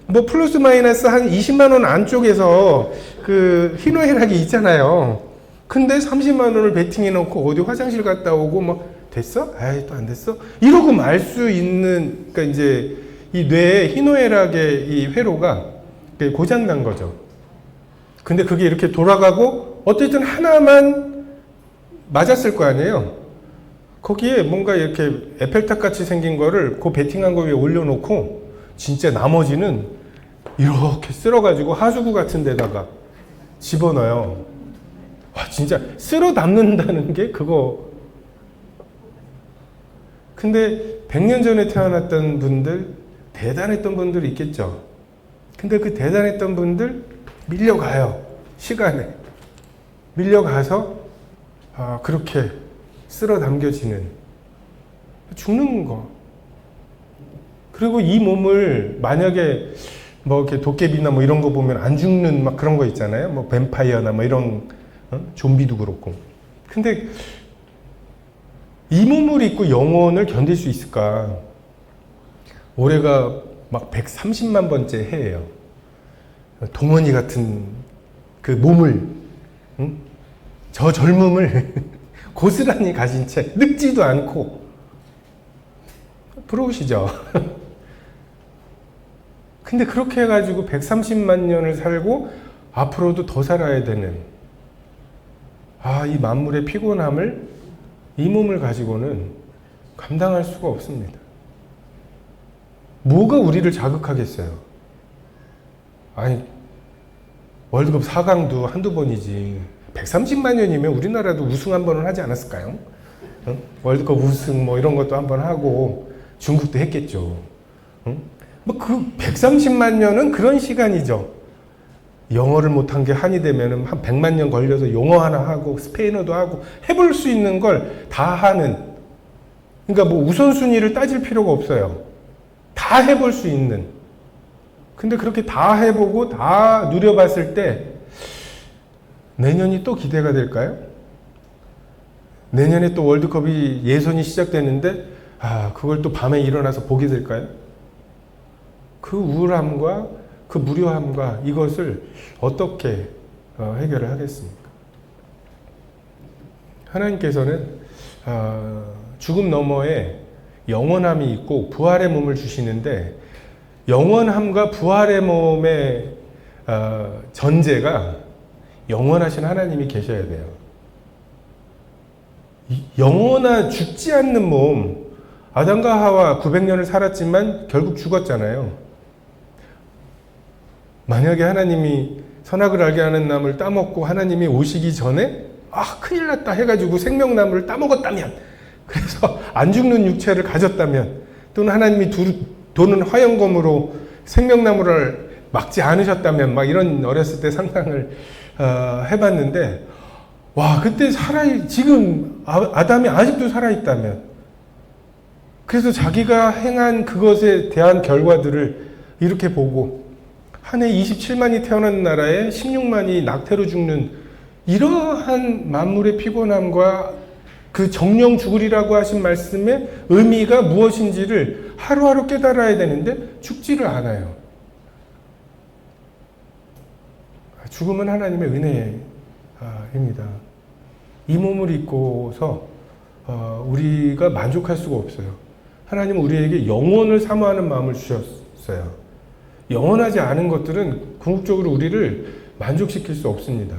뭐 플러스 마이너스 한 20만 원 안쪽에서 그 희노애락이 있잖아요. 근데 30만 원을 베팅해 놓고 어디 화장실 갔다 오고 뭐 됐어? 아이 또 안 됐어? 이러고 말 수 있는, 그러니까 이제 이 뇌의 희노애락의 이 회로가 고장 난 거죠. 근데 그게 이렇게 돌아가고 어쨌든 하나만 맞았을 거 아니에요. 거기에 뭔가 이렇게 에펠탑 같이 생긴 거를 그 베팅한 거 위에 올려놓고 진짜 나머지는 이렇게 쓸어가지고 하수구 같은 데다가 집어넣어요. 와, 진짜 쓸어 담는다는 게 그거. 근데 100년 전에 태어났던 분들, 대단했던 분들이 있겠죠. 근데 그 대단했던 분들 밀려가요. 시간에. 밀려가서 그렇게 쓸어 담겨지는, 죽는 거. 그리고 이 몸을 만약에 뭐 이렇게 도깨비나 뭐 이런 거 보면 안 죽는 막 그런 거 있잖아요. 뭐 뱀파이어나 뭐 이런 좀비도 그렇고. 근데 이 몸을 입고 영혼을 견딜 수 있을까? 올해가 막 130만 번째 해예요. 동원이 같은 그 몸을, 저 젊음을 고스란히 가진 채 늙지도 않고. 부러우시죠? 근데 그렇게 해가지고 130만 년을 살고 앞으로도 더 살아야 되는, 이 만물의 피곤함을 이 몸을 가지고는 감당할 수가 없습니다. 뭐가 우리를 자극하겠어요? 아니, 월드컵 4강도 한두 번이지. 130만 년이면 우리나라도 우승 한 번은 하지 않았을까요? 월드컵 우승 뭐 이런 것도 한 번 하고 중국도 했겠죠. 뭐 그 130만 년은 그런 시간이죠. 영어를 못한 게 한이 되면은 한 100만 년 걸려서 영어 하나 하고 스페인어도 하고 해볼 수 있는 걸 다 하는. 그러니까 뭐 우선순위를 따질 필요가 없어요. 다 해볼 수 있는. 근데 그렇게 다 해보고 다 누려봤을 때 내년이 또 기대가 될까요? 내년에 또 월드컵이 예선이 시작되는데 그걸 또 밤에 일어나서 보게 될까요? 그 우울함과 그 무료함과 이것을 어떻게 해결을 하겠습니까? 하나님께서는 죽음 너머에 영원함이 있고 부활의 몸을 주시는데, 영원함과 부활의 몸의 전제가 영원하신 하나님이 계셔야 돼요. 영원한 죽지 않는 몸, 아담과 하와 900년을 살았지만 결국 죽었잖아요. 만약에 하나님이 선악을 알게 하는 나무를 따먹고 하나님이 오시기 전에 큰일 났다 해가지고 생명나무를 따먹었다면, 그래서 안 죽는 육체를 가졌다면, 또는 하나님이 도는 화영검으로 생명나무를 막지 않으셨다면, 막 이런 어렸을 때 상상을 해봤는데, 그때 지금 아담이 아직도 살아있다면, 그래서 자기가 행한 그것에 대한 결과들을 이렇게 보고, 한 해 27만이 태어난 나라에 16만이 낙태로 죽는 이러한 만물의 피곤함과 그 정령 죽으리라고 하신 말씀의 의미가 무엇인지를 하루하루 깨달아야 되는데 죽지를 않아요. 죽음은 하나님의 은혜입니다. 이 몸을 입고서 우리가 만족할 수가 없어요. 하나님은 우리에게 영원을 사모하는 마음을 주셨어요. 영원하지 않은 것들은 궁극적으로 우리를 만족시킬 수 없습니다.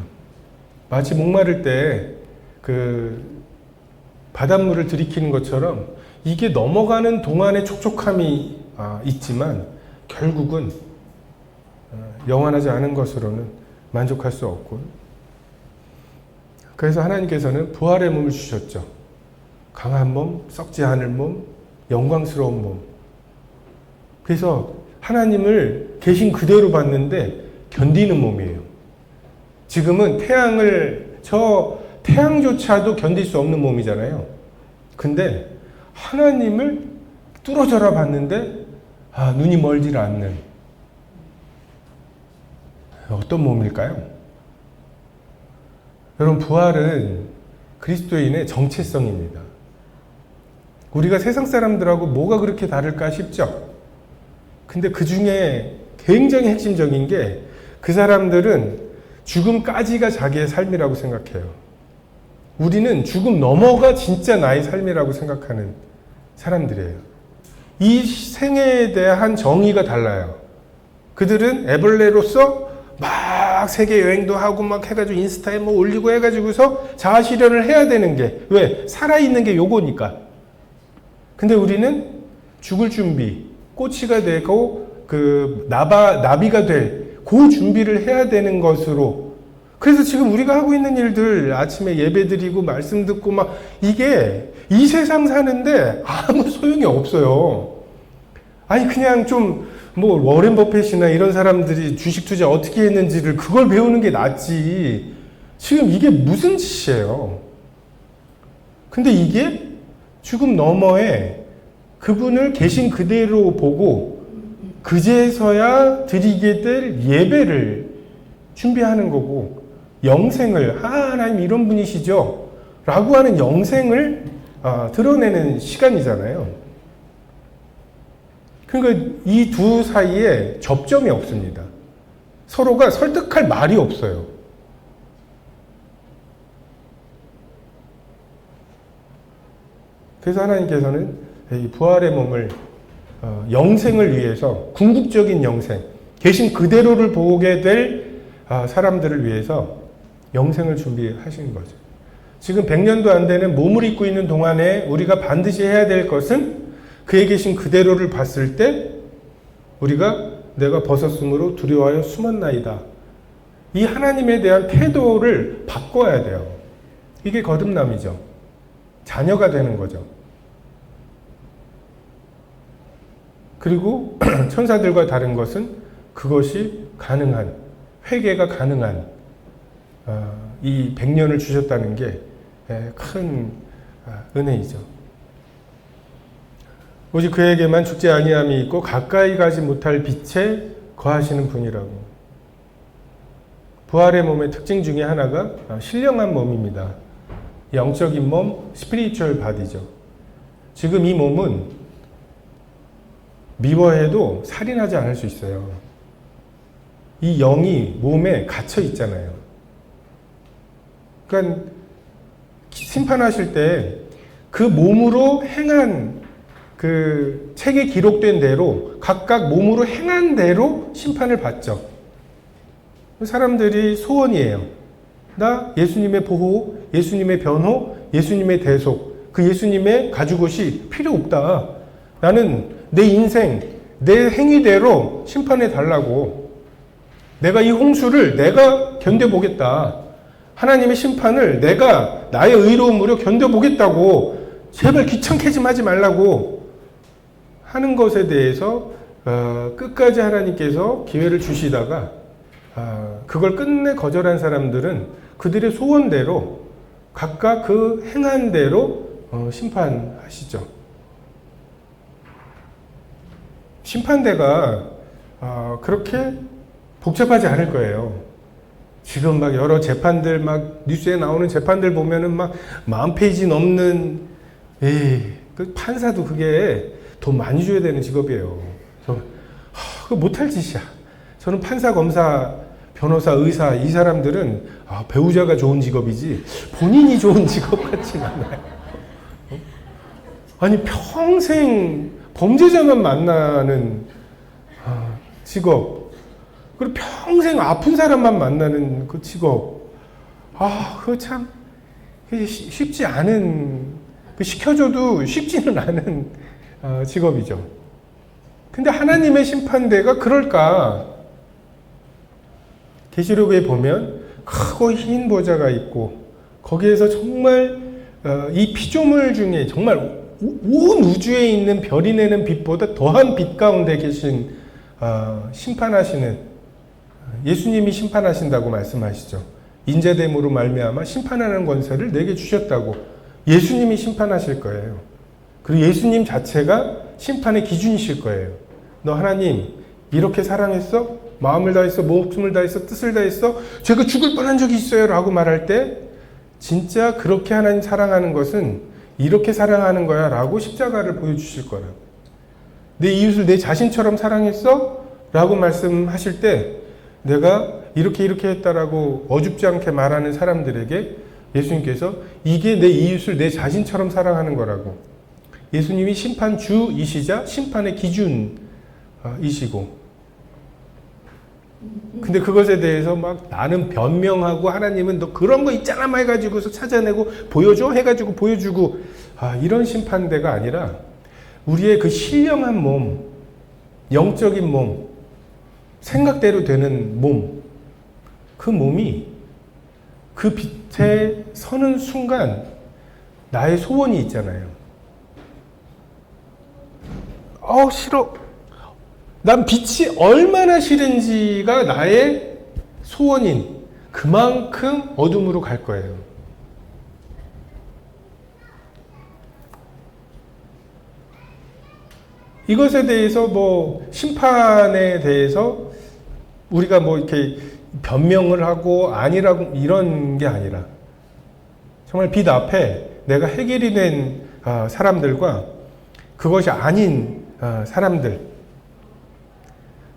마치 목마를 때 그 바닷물을 들이키는 것처럼 이게 넘어가는 동안에 촉촉함이 있지만 결국은 영원하지 않은 것으로는 만족할 수 없고, 그래서 하나님께서는 부활의 몸을 주셨죠. 강한 몸, 썩지 않을 몸, 영광스러운 몸. 그래서 하나님을 계신 그대로 봤는데 견디는 몸이에요. 지금은 태양조차도 견딜 수 없는 몸이잖아요. 근데 하나님을 뚫어져라 봤는데 눈이 멀질 않는 어떤 몸일까요? 여러분, 부활은 그리스도인의 정체성입니다. 우리가 세상 사람들하고 뭐가 그렇게 다를까 싶죠? 근데 그 중에 굉장히 핵심적인 게 그 사람들은 죽음까지가 자기의 삶이라고 생각해요. 우리는 죽음 넘어가 진짜 나의 삶이라고 생각하는 사람들이에요. 이 생애에 대한 정의가 달라요. 그들은 애벌레로서 막 세계 여행도 하고 막 해가지고 인스타에 뭐 올리고 해가지고서 자아실현을 해야 되는 게, 왜? 살아있는 게 요거니까. 근데 우리는 죽을 준비, 꼬치가 되고 그 나비가 될 그 준비를 해야 되는 것으로. 그래서 지금 우리가 하고 있는 일들, 아침에 예배 드리고 말씀 듣고 막, 이게 이 세상 사는데 아무 소용이 없어요. 아니 그냥 좀 뭐 워렌 버핏이나 이런 사람들이 주식 투자 어떻게 했는지를 그걸 배우는 게 낫지. 지금 이게 무슨 짓이에요. 근데 이게 죽음 너머에 그분을 계신 그대로 보고 그제서야 드리게 될 예배를 준비하는 거고, 영생을, 하나님 이런 분이시죠? 라고 하는 영생을 드러내는 시간이잖아요. 그러니까 이 두 사이에 접점이 없습니다. 서로가 설득할 말이 없어요. 그래서 하나님께서는 이 부활의 몸을 영생을 위해서, 궁극적인 영생, 계신 그대로를 보게 될 사람들을 위해서 영생을 준비하시는 거죠. 지금 100년도 안 되는 몸을 입고 있는 동안에 우리가 반드시 해야 될 것은 그에 계신 그대로를 봤을 때 우리가 내가 벗었으므로 두려워하여 숨었나이다. 이 하나님에 대한 태도를 바꿔야 돼요. 이게 거듭남이죠. 자녀가 되는 거죠. 그리고 천사들과 다른 것은 그것이 가능한, 회개가 가능한 이 100년을 주셨다는 게 큰 은혜이죠. 오직 그에게만 죽지 아니함이 있고 가까이 가지 못할 빛에 거하시는 분이라고. 부활의 몸의 특징 중에 하나가 신령한 몸입니다. 영적인 몸, 스피리추얼 바디죠. 지금 이 몸은 미워해도 살인하지 않을 수 있어요. 이 영이 몸에 갇혀 있잖아요. 그러니까 심판하실 때 그 몸으로 행한, 그 책에 기록된 대로 각각 몸으로 행한 대로 심판을 받죠. 사람들이 소원이에요. 나 예수님의 보호, 예수님의 변호, 예수님의 대속, 그 예수님의 가죽옷이 필요 없다. 나는 내 인생, 내 행위대로 심판해 달라고. 내가 이 홍수를 내가 견뎌보겠다. 하나님의 심판을 내가 나의 의로움으로 견뎌보겠다고. 제발 귀찮게 좀 하지 말라고 하는 것에 대해서 끝까지 하나님께서 기회를 주시다가 그걸 끝내 거절한 사람들은 그들의 소원대로 각각 그 행한 대로 심판하시죠. 심판대가 그렇게 복잡하지 않을 거예요. 지금 막 여러 재판들, 막 뉴스에 나오는 재판들 보면은 막 40페이지 넘는, 그 판사도 그게 돈 많이 줘야 되는 직업이에요. 그거 못할 짓이야. 저는 판사, 검사, 변호사, 의사, 이 사람들은 배우자가 좋은 직업이지 본인이 좋은 직업 같진 않아요. 아니 평생 범죄자만 만나는 직업, 그리고 평생 아픈 사람만 만나는 그 직업, 그거 참 쉽지 않은, 시켜줘도 쉽지는 않은 직업이죠. 근데 하나님의 심판대가 그럴까? 계시록에 보면 크고 흰 보좌가 있고 거기에서 정말 이 피조물 중에 정말 온 우주에 있는 별이 내는 빛보다 더한 빛 가운데 계신 심판하시는 예수님이 심판하신다고 말씀하시죠. 인자됨으로 말미암아 심판하는 권세를 내게 주셨다고. 예수님이 심판하실 거예요. 그리고 예수님 자체가 심판의 기준이실 거예요. 너 하나님 이렇게 사랑했어? 마음을 다했어? 목숨을 다했어? 뜻을 다했어? 제가 죽을 뻔한 적이 있어요 라고 말할 때 진짜 그렇게 하나님 사랑하는 것은 이렇게 사랑하는 거야 라고 십자가를 보여주실 거라고. 내 이웃을 내 자신처럼 사랑했어? 라고 말씀하실 때 내가 이렇게 했다라고 어줍지 않게 말하는 사람들에게 예수님께서 이게 내 이웃을 내 자신처럼 사랑하는 거라고. 예수님이 심판주이시자 심판의 기준이시고, 근데 그것에 대해서 막 나는 변명하고 하나님은 너 그런 거 있잖아 막 해가지고서 찾아내고 보여줘 해가지고 보여주고 이런 심판대가 아니라 우리의 그 신령한 몸, 영적인 몸, 생각대로 되는 몸, 그 몸이 그 빛에 서는 순간 나의 소원이 있잖아요. 싫어. 난 빛이 얼마나 싫은지가 나의 소원인 그만큼 어둠으로 갈 거예요. 이것에 대해서 심판에 대해서 우리가 이렇게 변명을 하고 아니라고 이런 게 아니라 정말 빛 앞에 내가 해결이 된 사람들과 그것이 아닌 사람들,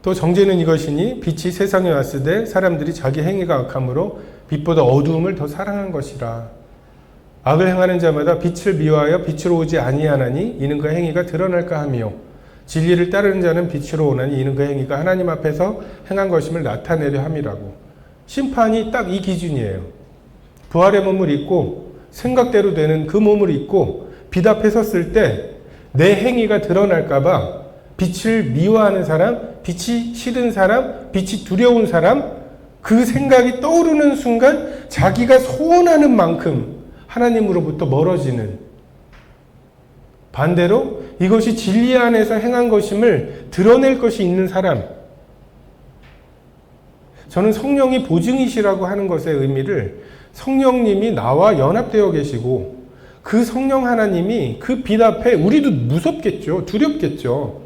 또 정죄는 이것이니 빛이 세상에 왔을 때 사람들이 자기 행위가 악함으로 빛보다 어두움을 더 사랑한 것이라. 악을 행하는 자마다 빛을 미워하여 빛으로 오지 아니하나니 이는 그 행위가 드러날까 하며 진리를 따르는 자는 빛으로 오나니 이는 그 행위가 하나님 앞에서 행한 것임을 나타내려 함이라고. 심판이 딱 이 기준이에요. 부활의 몸을 입고 생각대로 되는 그 몸을 입고 빛 앞에 섰을 때 내 행위가 드러날까 봐 빛을 미워하는 사람, 빛이 싫은 사람, 빛이 두려운 사람, 그 생각이 떠오르는 순간 자기가 소원하는 만큼 하나님으로부터 멀어지는, 반대로 이것이 진리 안에서 행한 것임을 드러낼 것이 있는 사람. 저는 성령이 보증이시라고 하는 것의 의미를 성령님이 나와 연합되어 계시고 그 성령 하나님이 그 빛 앞에 우리도 무섭겠죠. 두렵겠죠.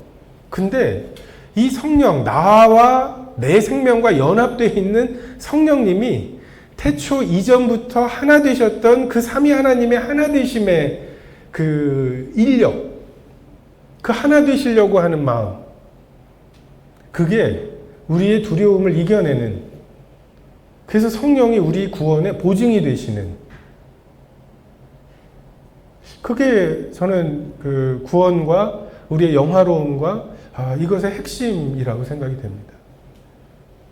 근데 이 성령, 나와 내 생명과 연합되어 있는 성령님이 태초 이전부터 하나 되셨던 그 삼위 하나님의 하나 되심의 그 인력, 그 하나 되시려고 하는 마음, 그게 우리의 두려움을 이겨내는, 그래서 성령이 우리 구원의 보증이 되시는, 그게 저는 그 구원과 우리의 영화로움과 이것의 핵심이라고 생각이 됩니다.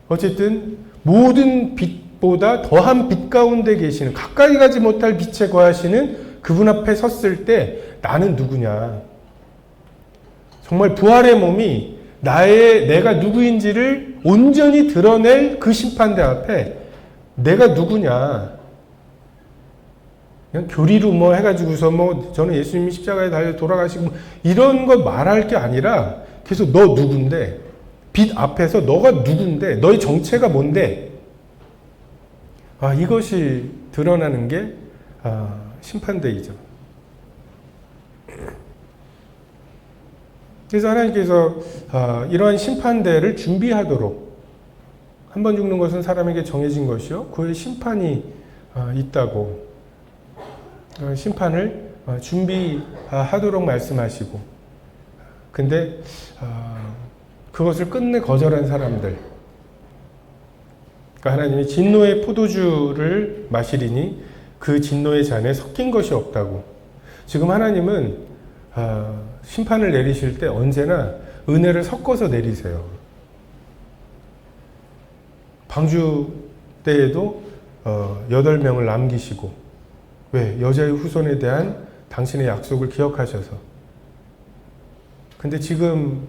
어쨌든 모든 빛보다 더한 빛 가운데 계시는, 가까이 가지 못할 빛에 거하시는 그분 앞에 섰을 때 나는 누구냐. 정말 부활의 몸이 내가 누구인지를 온전히 드러낼 그 심판대 앞에 내가 누구냐. 그냥 교리로 해가지고서 저는 예수님이 십자가에 달려 돌아가시고 이런 거 말할 게 아니라 계속 너 누군데, 빛 앞에서 너가 누군데, 너의 정체가 뭔데, 이것이 드러나는 게 심판대이죠. 그래서 하나님께서 이러한 심판대를 준비하도록, 한 번 죽는 것은 사람에게 정해진 것이요 그의 심판이 있다고, 심판을 준비하도록 말씀하시고, 근데 그것을 끝내 거절한 사람들, 그러니까 하나님이 진노의 포도주를 마시리니 그 진노의 잔에 섞인 것이 없다고. 지금 하나님은 심판을 내리실 때 언제나 은혜를 섞어서 내리세요. 방주 때에도 8명을 남기시고, 왜? 여자의 후손에 대한 당신의 약속을 기억하셔서. 근데 지금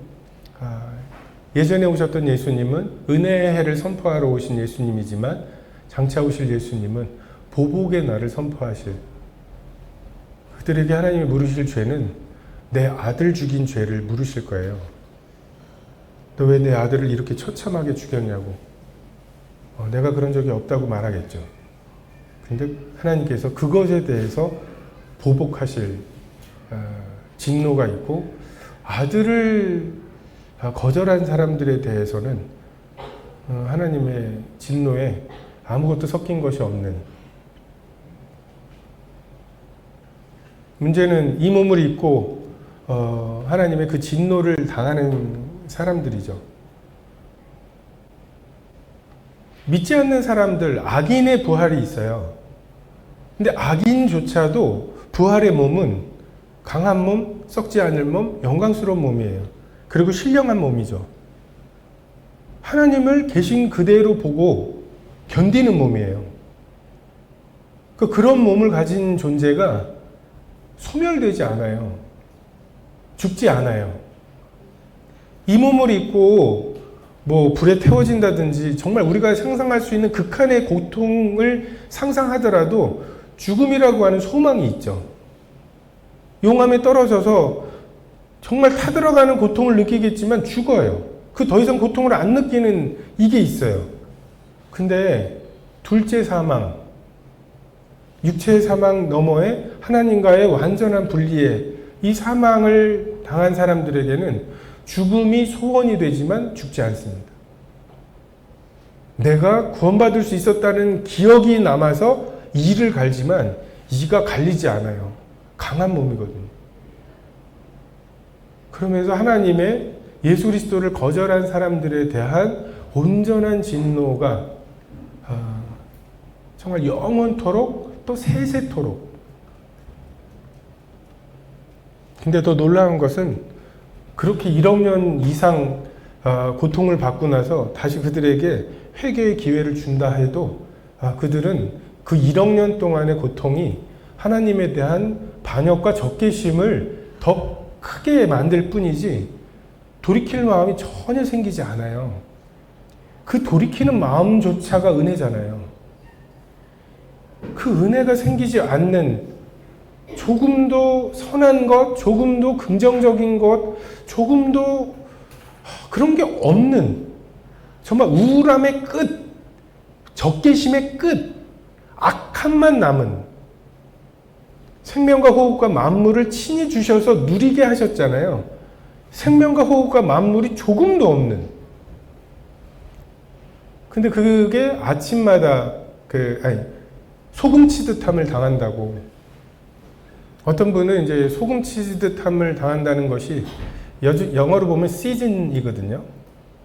예전에 오셨던 예수님은 은혜의 해를 선포하러 오신 예수님이지만 장차 오실 예수님은 보복의 날을 선포하실, 그들에게 하나님이 물으실 죄는 내 아들 죽인 죄를 물으실 거예요. 너 왜 내 아들을 이렇게 처참하게 죽였냐고. 내가 그런 적이 없다고 말하겠죠. 근데 하나님께서 그것에 대해서 보복하실 진노가 있고, 아들을 거절한 사람들에 대해서는 하나님의 진노에 아무것도 섞인 것이 없는, 문제는 이 몸을 입고 하나님의 그 진노를 당하는 사람들이죠. 믿지 않는 사람들, 악인의 부활이 있어요. 근데 악인조차도 부활의 몸은 강한 몸, 썩지 않을 몸, 영광스러운 몸이에요. 그리고 신령한 몸이죠. 하나님을 계신 그대로 보고 견디는 몸이에요. 그런 몸을 가진 존재가 소멸되지 않아요. 죽지 않아요. 이 몸을 입고 불에 태워진다든지 정말 우리가 상상할 수 있는 극한의 고통을 상상하더라도 죽음이라고 하는 소망이 있죠. 용암에 떨어져서 정말 타들어가는 고통을 느끼겠지만 죽어요. 더 이상 고통을 안 느끼는 이게 있어요. 근데 둘째 사망, 육체의 사망 너머에 하나님과의 완전한 분리에, 이 사망을 당한 사람들에게는 죽음이 소원이 되지만 죽지 않습니다. 내가 구원받을 수 있었다는 기억이 남아서 이를 갈지만 이가 갈리지 않아요. 강한 몸이거든요. 그러면서 하나님의 예수 그리스도를 거절한 사람들에 대한 온전한 진노가 정말 영원토록 또 세세토록. 근데 더 놀라운 것은 그렇게 1억 년 이상 고통을 받고 나서 다시 그들에게 회개의 기회를 준다 해도 그들은 그 1억 년 동안의 고통이 하나님에 대한 반역과 적개심을 더 크게 만들 뿐이지 돌이킬 마음이 전혀 생기지 않아요. 그 돌이키는 마음조차가 은혜잖아요. 그 은혜가 생기지 않는, 조금도 선한 것, 조금도 긍정적인 것, 조금도 그런 게 없는, 정말 우울함의 끝, 적개심의 끝, 악함만 남은, 생명과 호흡과 만물을 친히 주셔서 누리게 하셨잖아요. 생명과 호흡과 만물이 조금도 없는. 근데 그게 아침마다 소금 치듯함을 당한다고. 어떤 분은 이제 소금 치듯함을 당한다는 것이 영어로 보면 season이거든요.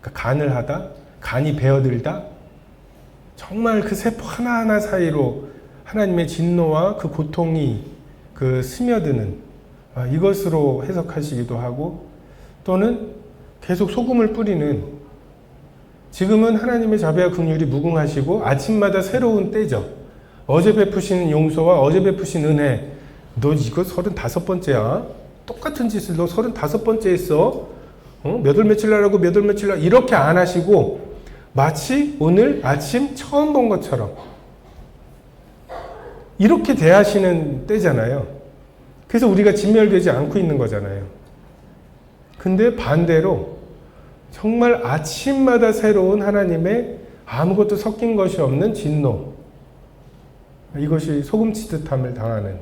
그러니까 간을 하다, 간이 배어들다. 정말 그 세포 하나하나 사이로 하나님의 진노와 그 고통이 스며드는, 이것으로 해석하시기도 하고, 또는 계속 소금을 뿌리는, 지금은 하나님의 자비와 긍휼이 무궁하시고 아침마다 새로운 때죠. 어제 베푸신 용서와 어제 베푸신 은혜, 너 이거 35번째야? 똑같은 짓을 너 35번째 했어? 몇 월 며칠 날하고 몇 월 며칠 날, 이렇게 안 하시고 마치 오늘 아침 처음 본 것처럼 이렇게 대하시는 때잖아요. 그래서 우리가 진멸되지 않고 있는 거잖아요. 근데 반대로 정말 아침마다 새로운 하나님의 아무것도 섞인 것이 없는 진노, 이것이 소금치듯함을 당하는,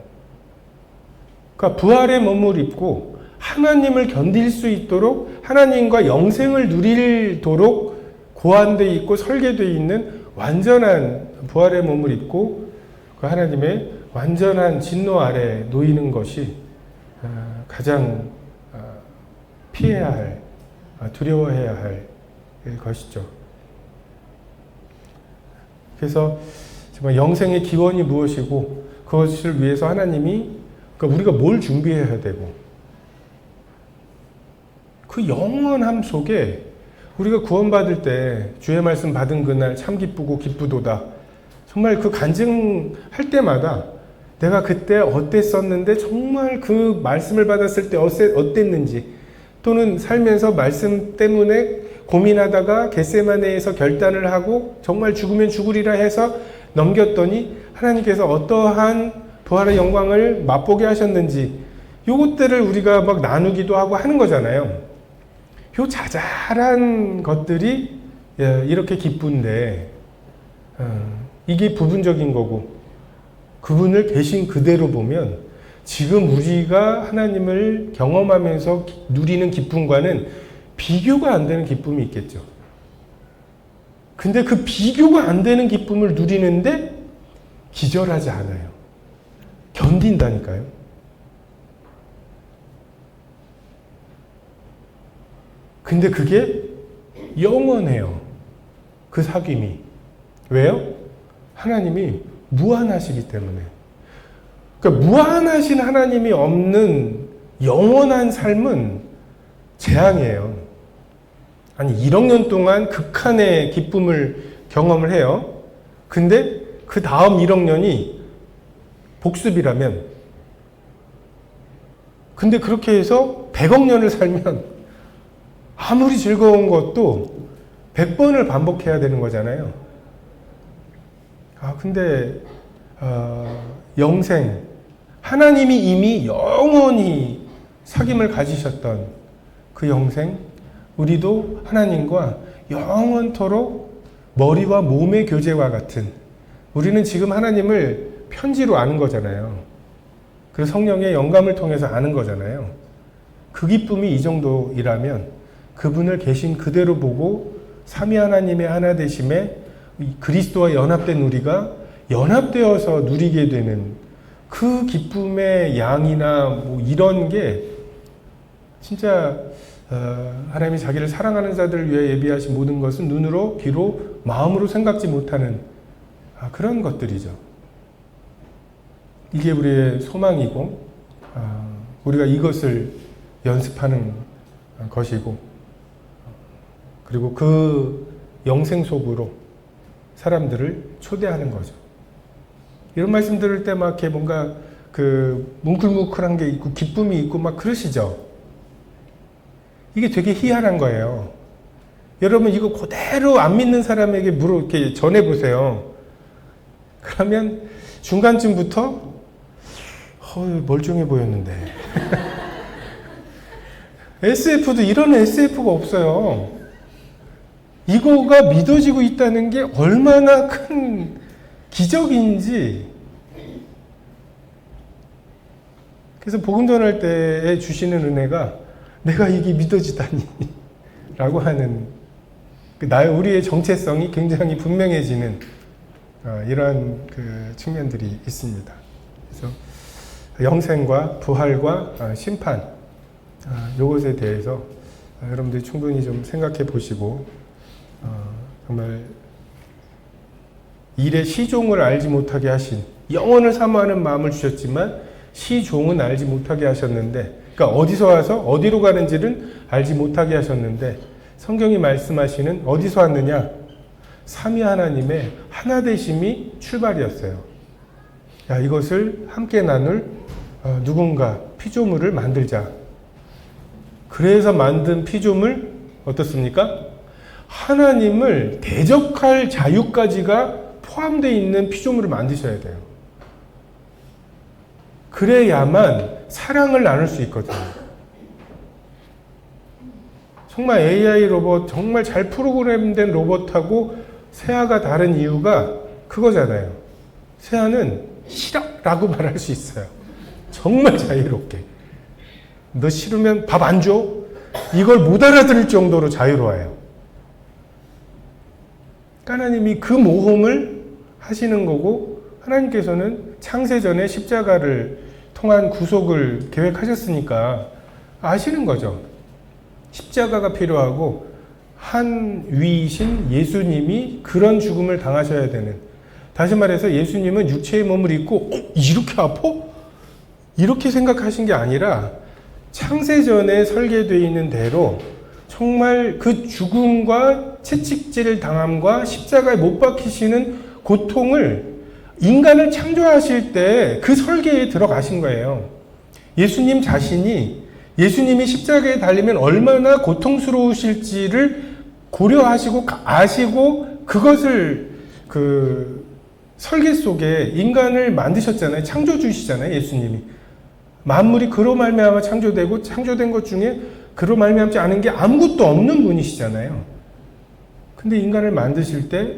그러니까 부활의 몸을 입고 하나님을 견딜 수 있도록, 하나님과 영생을 누리도록 고안되어 있고 설계되어 있는 완전한 부활의 몸을 입고 그 하나님의 완전한 진노 아래 놓이는 것이 가장 피해야 할, 두려워해야 할 것이죠. 그래서 정말 영생의 기원이 무엇이고 그것을 위해서 하나님이, 그러니까 우리가 뭘 준비해야 되고, 그 영원함 속에 우리가 구원받을 때 주의 말씀 받은 그날 참 기쁘고 기쁘도다, 정말 그 간증할 때마다 내가 그때 어땠었는데 정말 그 말씀을 받았을 때 어땠는지, 또는 살면서 말씀 때문에 고민하다가 겟세마네에서 결단을 하고 정말 죽으면 죽으리라 해서 넘겼더니 하나님께서 어떠한 부활의 영광을 맛보게 하셨는지, 요것들을 우리가 막 나누기도 하고 하는 거잖아요. 요 자잘한 것들이 이렇게 기쁜데, 이게 부분적인 거고, 그분을 계신 그대로 보면 지금 우리가 하나님을 경험하면서 누리는 기쁨과는 비교가 안 되는 기쁨이 있겠죠. 근데 그 비교가 안 되는 기쁨을 누리는데 기절하지 않아요. 견딘다니까요. 근데 그게 영원해요. 그 사귐이. 왜요? 하나님이 무한하시기 때문에. 그러니까 무한하신 하나님이 없는 영원한 삶은 재앙이에요. 아니 1억 년 동안 극한의 기쁨을 경험을 해요. 근데 그 다음 1억 년이 복습이라면, 근데 그렇게 해서 100억 년을 살면 아무리 즐거운 것도 100번을 반복해야 되는 거잖아요. 근데 영생, 하나님이 이미 영원히 사귐을 가지셨던 그 영생, 우리도 하나님과 영원토록 머리와 몸의 교제와 같은, 우리는 지금 하나님을 편지로 아는 거잖아요. 그 성령의 영감을 통해서 아는 거잖아요. 그 기쁨이 이 정도이라면 그분을 계신 그대로 보고 삼위 하나님의 하나 되심에 그리스도와 연합된 우리가 연합되어서 누리게 되는 그 기쁨의 양이나 뭐 이런 게 진짜 하나님이 자기를 사랑하는 자들을 위해 예비하신 모든 것은 눈으로, 귀로, 마음으로 생각지 못하는 그런 것들이죠. 이게 우리의 소망이고, 우리가 이것을 연습하는 것이고, 그리고 그 영생 속으로 사람들을 초대하는 거죠. 이런 말씀 들을 때 막 이렇게 뭔가 그 뭉클뭉클한 게 있고 기쁨이 있고 막 그러시죠. 이게 되게 희한한 거예요. 여러분 이거 그대로 안 믿는 사람에게 이렇게 전해보세요. 그러면 중간쯤부터 멀쩡해 보였는데 SF도 이런 SF가 없어요. 이거가 믿어지고 있다는 게 얼마나 큰 기적인지. 그래서 복음 전할 때에 주시는 은혜가 내가 이게 믿어지다니 라고 하는 우리의 정체성이 굉장히 분명해지는 이러한 그 측면들이 있습니다. 그래서 영생과 부활과 심판, 이것에 대해서 여러분들이 충분히 좀 생각해 보시고, 정말 일의 시종을 알지 못하게 하신, 영원을 사모하는 마음을 주셨지만 시종은 알지 못하게 하셨는데, 그러니까 어디서 와서 어디로 가는지는 알지 못하게 하셨는데, 성경이 말씀하시는 어디서 왔느냐? 삼위 하나님의 하나되심이 출발이었어요. 이것을 함께 나눌 누군가 피조물을 만들자. 그래서 만든 피조물 어떻습니까? 하나님을 대적할 자유까지가 포함되어 있는 피조물을 만드셔야 돼요. 그래야만 사랑을 나눌 수 있거든요. 정말 AI 로봇, 정말 잘 프로그램된 로봇하고 새아가 다른 이유가 그거잖아요. 새아는 싫어! 라고 말할 수 있어요. 정말 자유롭게. 너 싫으면 밥 안 줘? 이걸 못 알아들을 정도로 자유로워요. 하나님이 그 모험을 하시는 거고, 하나님께서는 창세전에 십자가를 통한 구속을 계획하셨으니까 아시는 거죠. 십자가가 필요하고 한 위이신 예수님이 그런 죽음을 당하셔야 되는, 다시 말해서 예수님은 육체의 몸을 입고 이렇게 아파? 이렇게 생각하신 게 아니라 창세전에 설계되어 있는 대로 정말 그 죽음과 채찍질 당함과 십자가에 못 박히시는 고통을 인간을 창조하실 때 그 설계에 들어가신 거예요. 예수님 자신이 예수님이 십자가에 달리면 얼마나 고통스러우실지를 고려하시고 아시고 그것을 그 설계 속에 인간을 만드셨잖아요. 창조주시잖아요. 예수님이. 만물이 그로 말미암아 창조되고 창조된 것 중에 그로 말미암지 않은 게 아무것도 없는 분이시잖아요. 근데 인간을 만드실 때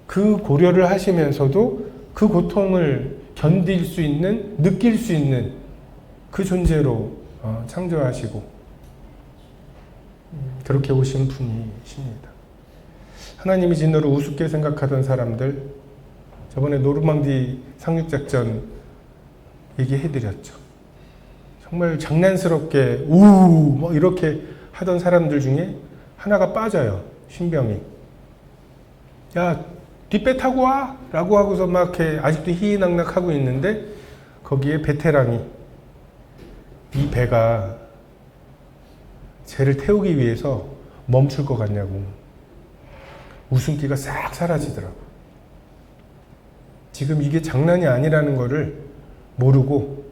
그 고려를 하시면서도 그 고통을 견딜 수 있는, 느낄 수 있는 그 존재로 창조하시고 그렇게 오신 분이십니다. 하나님이 진노를 우습게 생각하던 사람들, 저번에 노르망디 상륙작전 얘기해드렸죠. 정말 장난스럽게 뭐 이렇게 하던 사람들 중에 하나가 빠져요. 신병이. 야, 뒷배 타고 와! 라고 하고서 막 이렇게 아직도 희희낙낙하고 있는데 거기에 베테랑이 이 배가 쟤를 태우기 위해서 멈출 것 같냐고 웃음기가 싹 사라지더라고. 지금 이게 장난이 아니라는 거를 모르고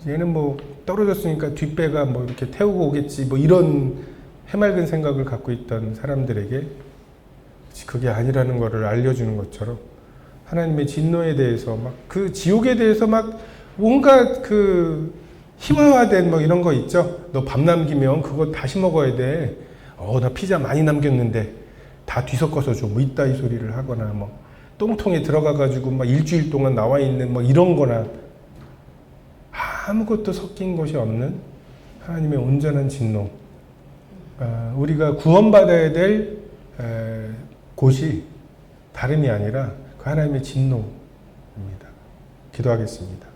얘는 뭐 떨어졌으니까 뒷배가 뭐 이렇게 태우고 오겠지 뭐 이런 해맑은 생각을 갖고 있던 사람들에게 그게 아니라는 거를 알려주는 것처럼 하나님의 진노에 대해서 막 그 지옥에 대해서 막 뭔가 그 희화화된 뭐 이런 거 있죠. 너 밥 남기면 그거 다시 먹어야 돼. 나 피자 많이 남겼는데 다 뒤섞어서 줘. 뭐 이따위 소리를 하거나 뭐 똥통에 들어가가지고 막 일주일 동안 나와 있는 뭐 이런 거나 아무것도 섞인 것이 없는 하나님의 온전한 진노. 우리가 구원받아야 될 곳이 다름이 아니라 그 하나님의 진노입니다. 기도하겠습니다.